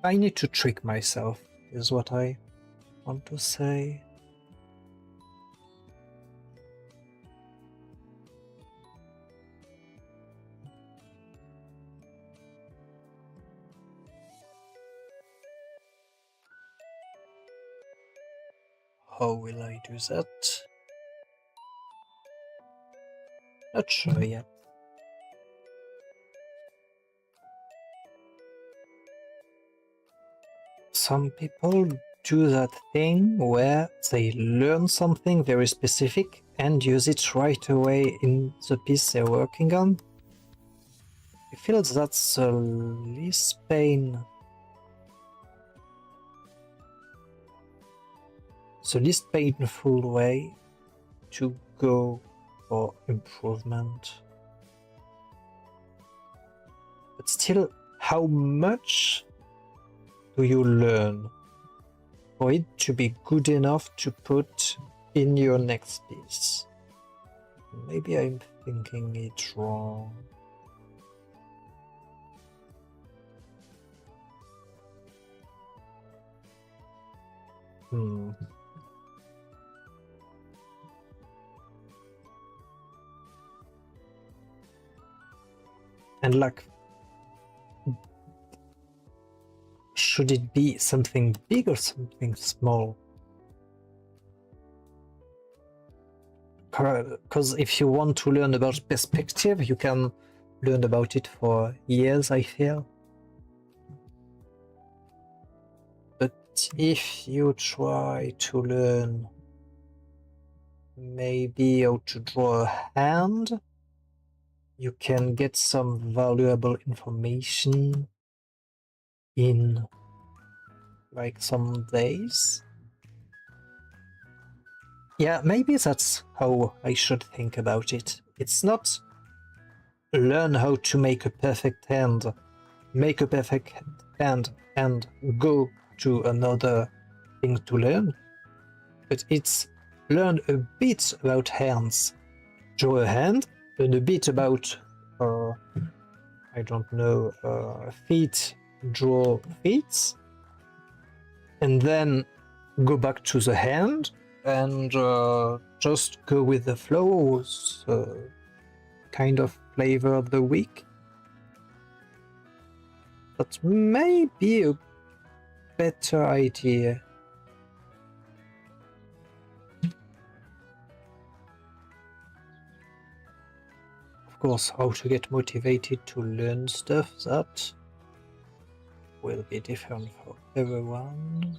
I need to trick myself, is what I want to say. How will I do that? Not sure yet. Some people do that thing where they learn something very specific and use it right away in the piece they're working on. I feel that's the least painful way to go for improvement. But still, how much do you learn for it to be good enough to put in your next piece? Maybe I'm thinking it wrong. And like, should it be something big or something small? Because if you want to learn about perspective, you can learn about it for years, I feel. But if you try to learn maybe how to draw a hand, you can get some valuable information in like some days. Yeah, maybe that's how I should think about it. It's not learn how to make a perfect hand, make a perfect hand, and go to another thing to learn, but it's learn a bit about hands, draw a hand, and a bit about, I don't know, feet, draw feet, and then go back to the hand and just go with the flow, kind of flavor of the week. That may be a better idea. Of course, how to get motivated to learn stuff, that will be different for everyone.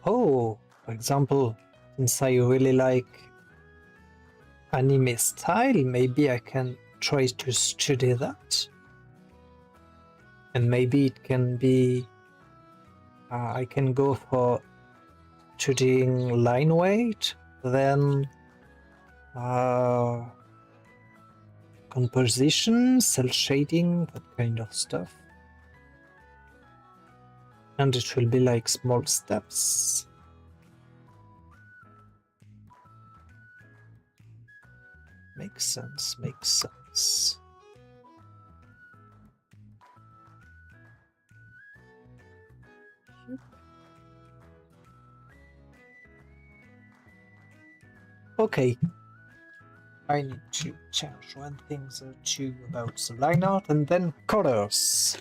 Oh, for example, since I really like anime style, maybe I can try to study that. And maybe it can be, I can go for studying line weight, then composition, cell shading, that kind of stuff. And it will be like small steps. Makes sense, makes sense. Okay. I need to change one thing or two about the line art and then colors.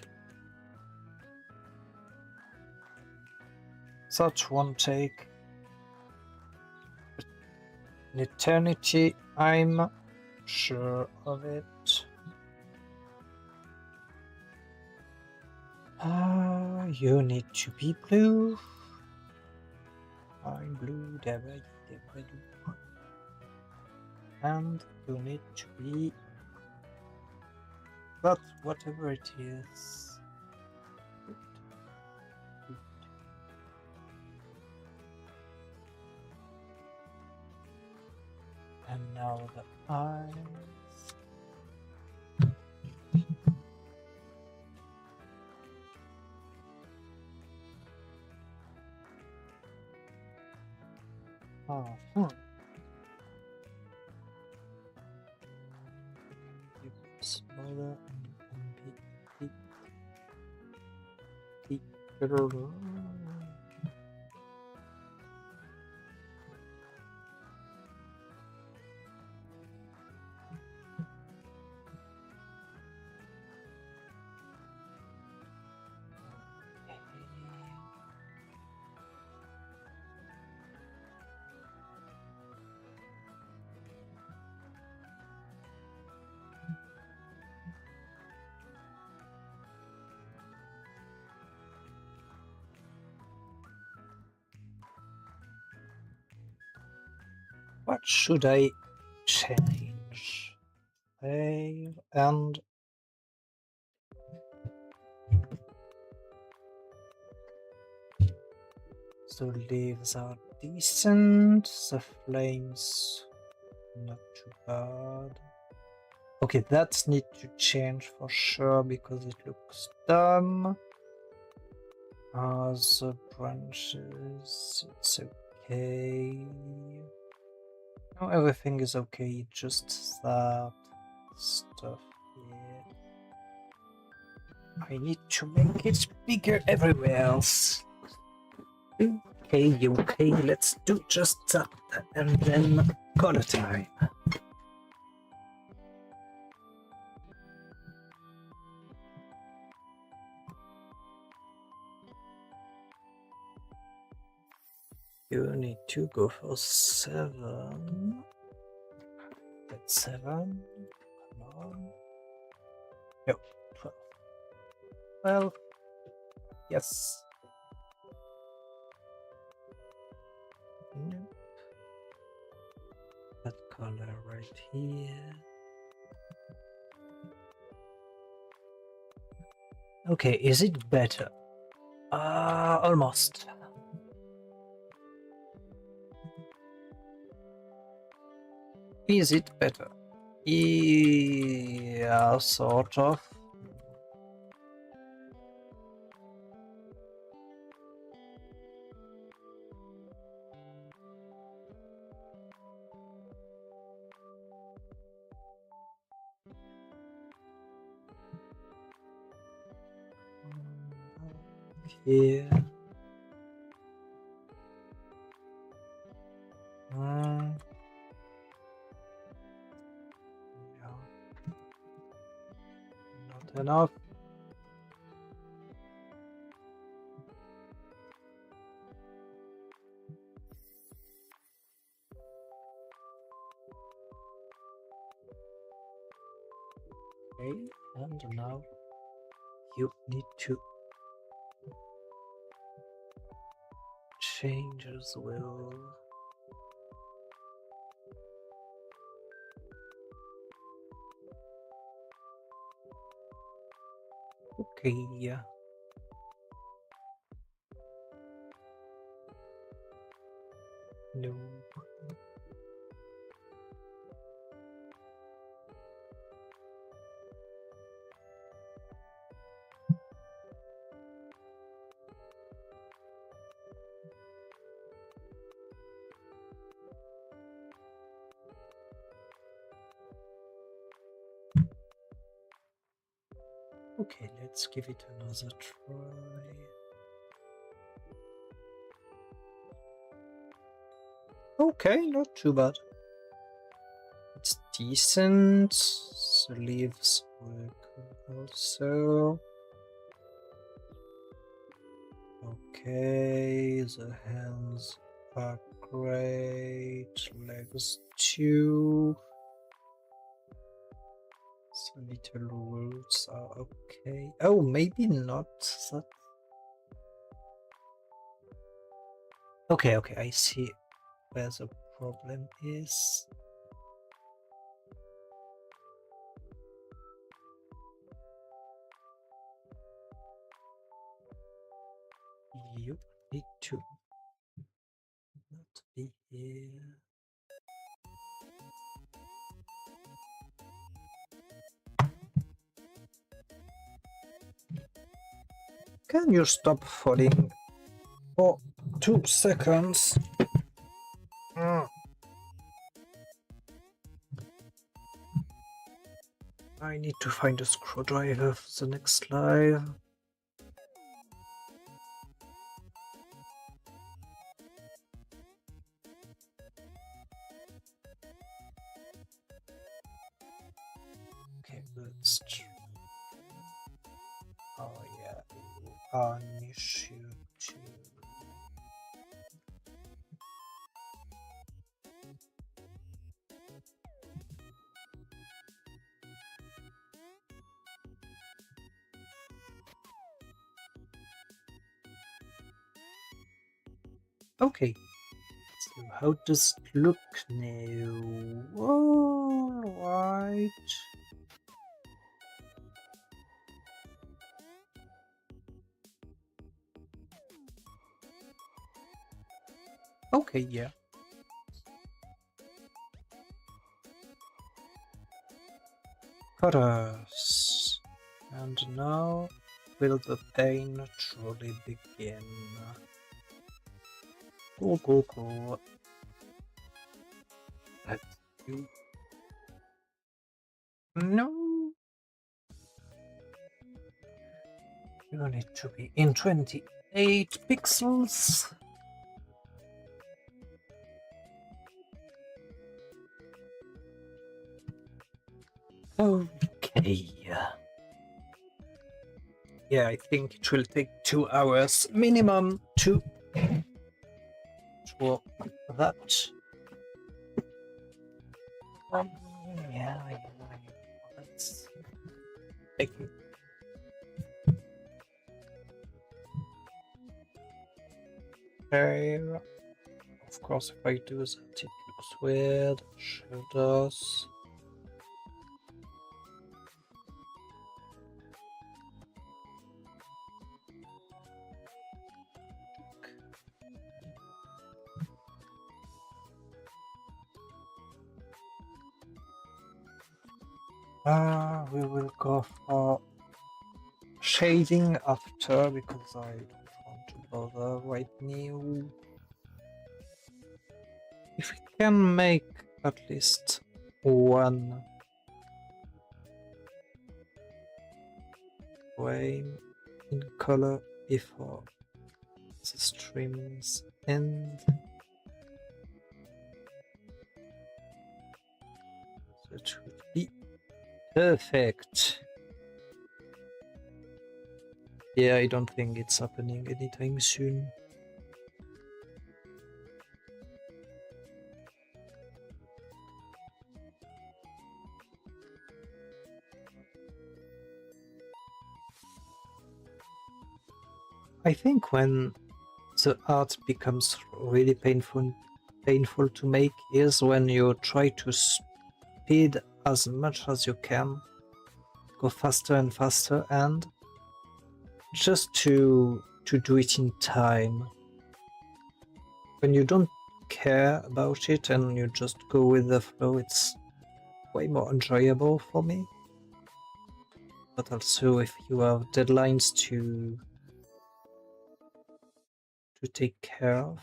That won't take an eternity, I'm sure of it. You need to be blue. I'm blue, and you need to be that, whatever it is. And now the eyes. Smaller and be What should I change? Save and the leaves are decent. The flames not too bad. Okay, that need to change for sure because it looks dumb. The branches, it's okay. No, everything is okay, just that stuff here. I need to make it bigger everywhere else. Okay, let's do just that, and then color time. You need to go for 7. That's 7. Come on. No, 12. Well, yes. No. That color right here. Okay, is it better? Almost. Is it better? Yeah, sort of. Here. No. Not enough. Okay, and now you need to change as well. Okay, yeah. No. Okay, let's give it another try. Okay, not too bad. It's decent. The leaves work also. Okay, the hands are great. Legs too. The little roots are okay. Oh, maybe not that. Okay, I see where the problem is. You need to not be here. Can you stop falling for 2 seconds? I need to find a screwdriver for the next live. Okay, let's try. Oh yeah, you are an issue too. Okay, so how does it look now? Alright. Okay, yeah. Cutters. And now will the pain truly begin? Go. Let's do. No. You need to be in 28 pixels. Okay. Yeah, I think it will take 2 hours minimum to draw that. Yeah. Let's Making. Okay. Of course, if I do that, it looks weird. Sure does. We will go for shading after because I don't want to bother right now. If we can make at least one frame in color before the streams end. That would be perfect. Yeah, I don't think it's happening anytime soon. I think when the art becomes really painful to make is when you try to speed as much as you can, go faster and faster, and just to do it in time. When you don't care about it and you just go with the flow, it's way more enjoyable for me. But also if you have deadlines to take care of,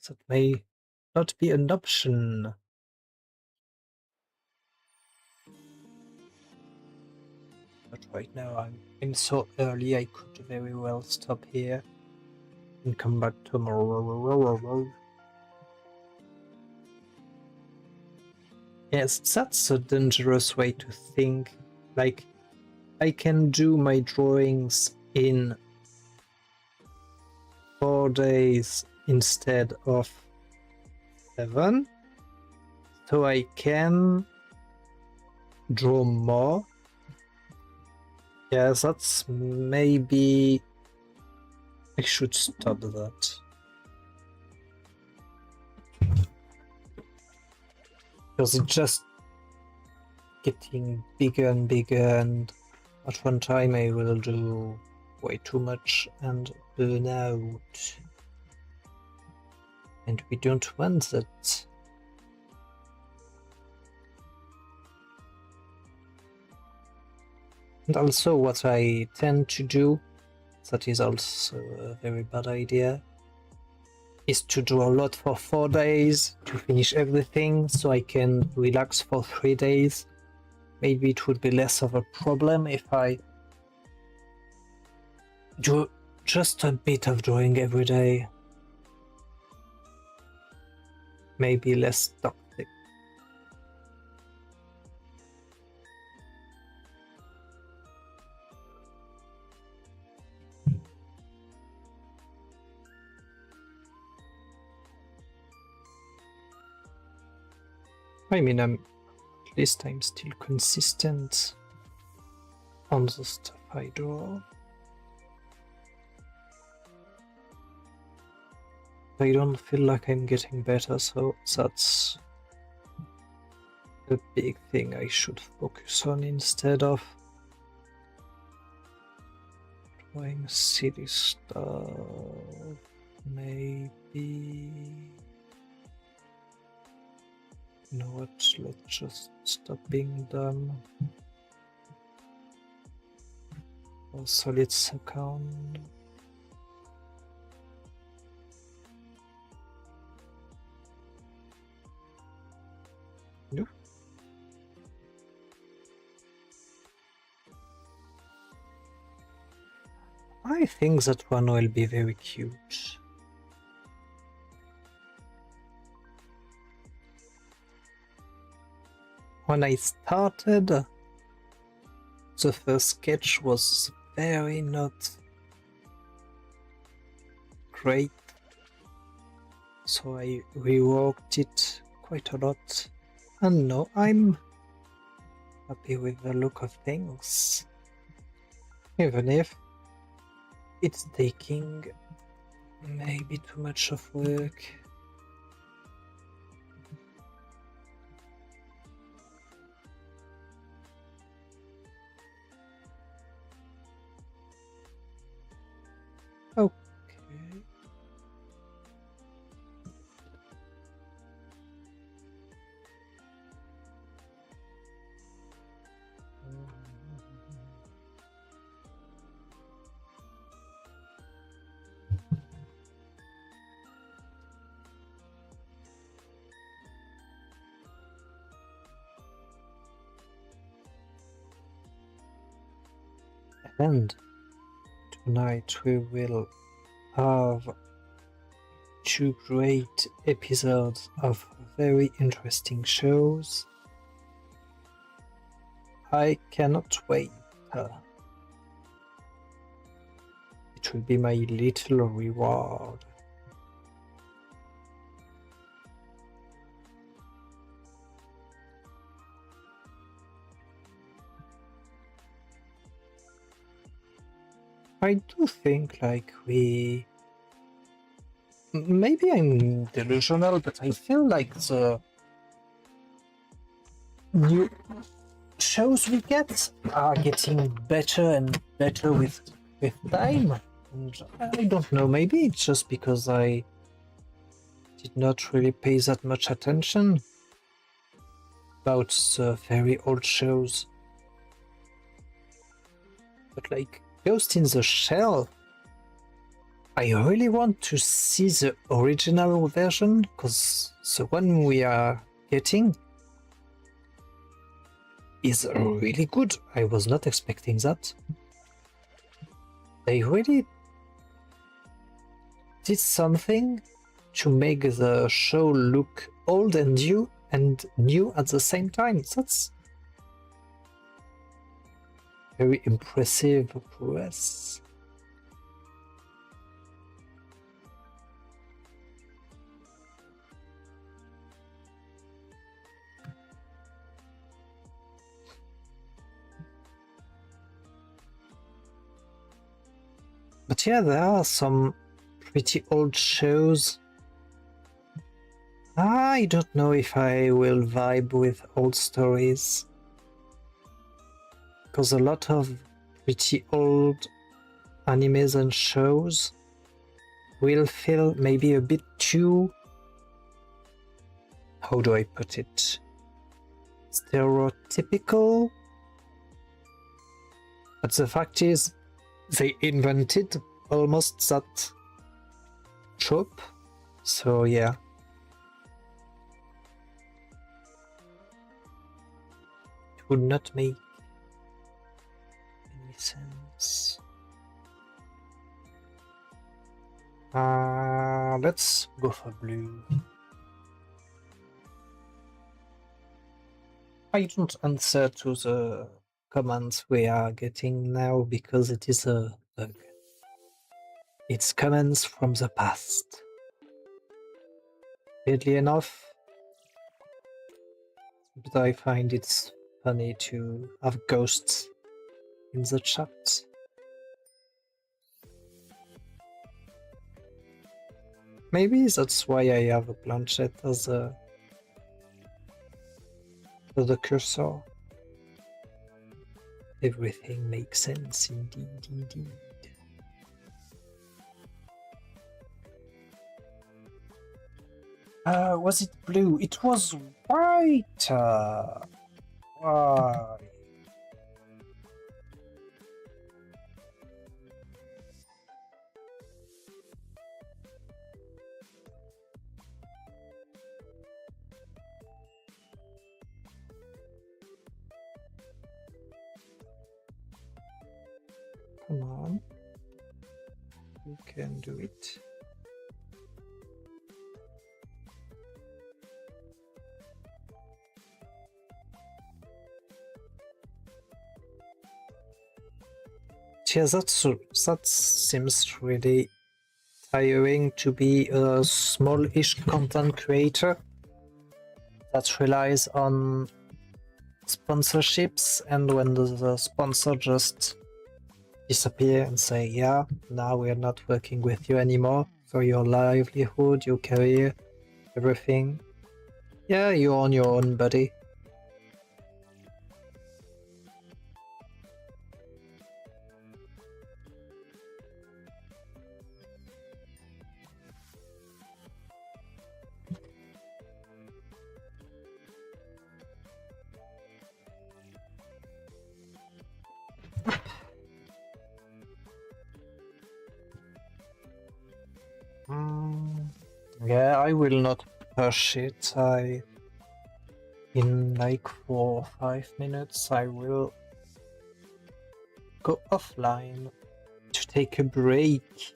that may not be an option. But right now I'm so early, I could very well stop here and come back tomorrow. Yes, that's a dangerous way to think. Like, I can do my drawings in 4 days instead of 7, so I can draw more. Yes, that's maybe I should stop that. Because it's just getting bigger and bigger, and at one time I will do way too much and burn out. And we don't want that. And also what I tend to do, that is also a very bad idea, is to draw a lot for 4 days to finish everything so I can relax for 3 days. Maybe it would be less of a problem if I do just a bit of drawing every day. Maybe less toxic. I mean, at least I'm still consistent on the stuff I draw. I don't feel like I'm getting better, so that's the big thing I should focus on instead of drawing silly stuff. Maybe... You know what, let's just stop being dumb. For a solid second. Nope. I think that one will be very cute. When I started, the first sketch was very not great, so I reworked it quite a lot, and now I'm happy with the look of things. Even if it's taking maybe too much of work. Okay. And tonight we will have 2 great episodes of very interesting shows. I cannot wait. It will be my little reward. I do think like maybe I'm delusional, but I feel like the new shows we get are getting better and better with time. And I don't know, maybe it's just because I did not really pay that much attention about the very old shows. But like Ghost in the Shell, I really want to see the original version, because the one we are getting is really good. I was not expecting that. They really did something to make the show look old and new at the same time. That's very impressive press. But yeah, there are some pretty old shows. I don't know if I will vibe with old stories, because a lot of pretty old animes and shows will feel maybe a bit too, how do I put it, stereotypical. But the fact is, they invented almost that trope, so yeah. It would not make any sense. Let's go for blue. I don't answer to the comments we are getting now because it is a bug. It's comments from the past. Weirdly enough, but I find it's funny to have ghosts in the chat. Maybe that's why I have a planchette as the cursor. Everything makes sense indeed. Was it blue? It was white! Why? Come on. You can do it. Yeah, that seems really tiring to be a small-ish content creator that relies on sponsorships, and when the sponsor just disappear and say, yeah, now we're not working with you anymore for your livelihood, your career, everything. Yeah, you're on your own, buddy. Yeah, I will not push it. In like 4 or 5 minutes, I will go offline to take a break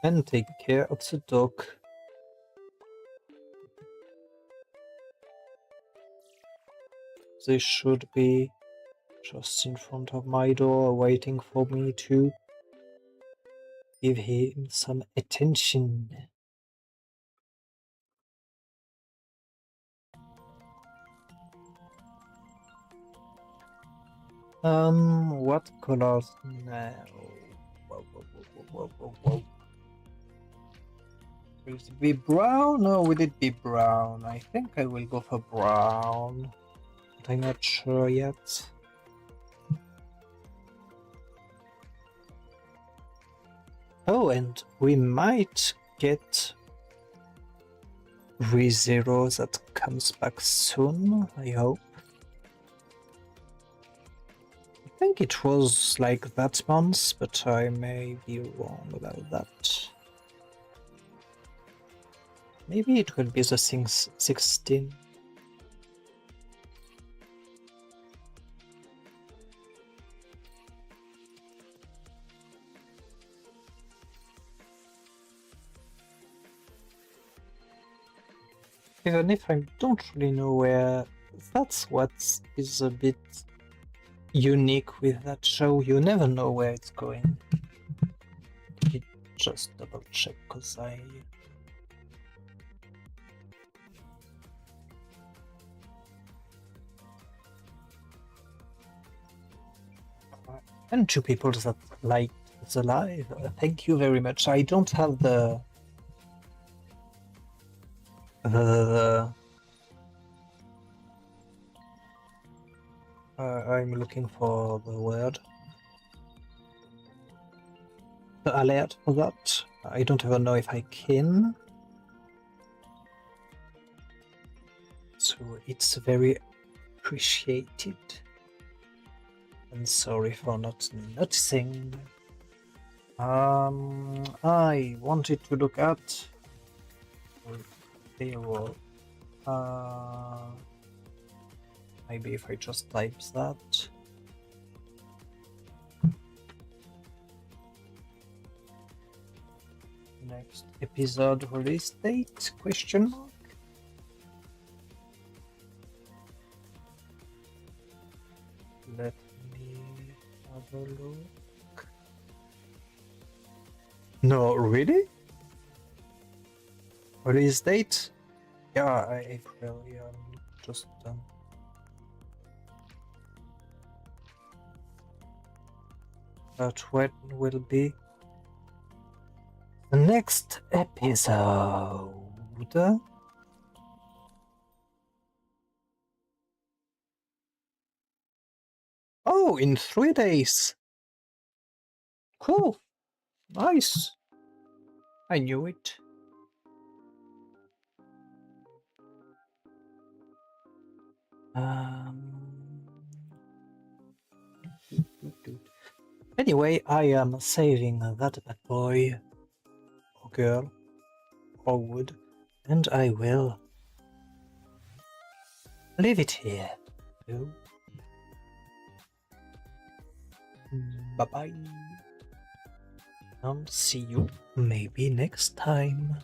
and take care of the dog. They should be just in front of my door waiting for me to give him some attention. What colors now? Whoa. Will it be brown or will it be brown? I think I will go for brown, but I'm not sure yet. Oh, and we might get ReZero that comes back soon, I hope. I think it was like that month, but I may be wrong about that. Maybe it will be the 16. Even if I don't really know where, that's what is a bit unique with that show. You never know where it's going. Let me just double check, because I... And 2 people that liked the live. Thank you very much. I don't have the I'm looking for the word. The alert for that. I don't even know if I can. So it's very appreciated. And sorry for not noticing. I wanted to look at payroll. Maybe if I just type that. Next episode release date? Question mark? Let me have a look. No, really? Release date? Yeah, April, yeah, just done. But when will be the next episode? Oh, in 3 days. Cool. Nice. I knew it. Anyway, I am saving that bad boy, or girl, or wood, and I will leave it here. Bye bye. And see you maybe next time.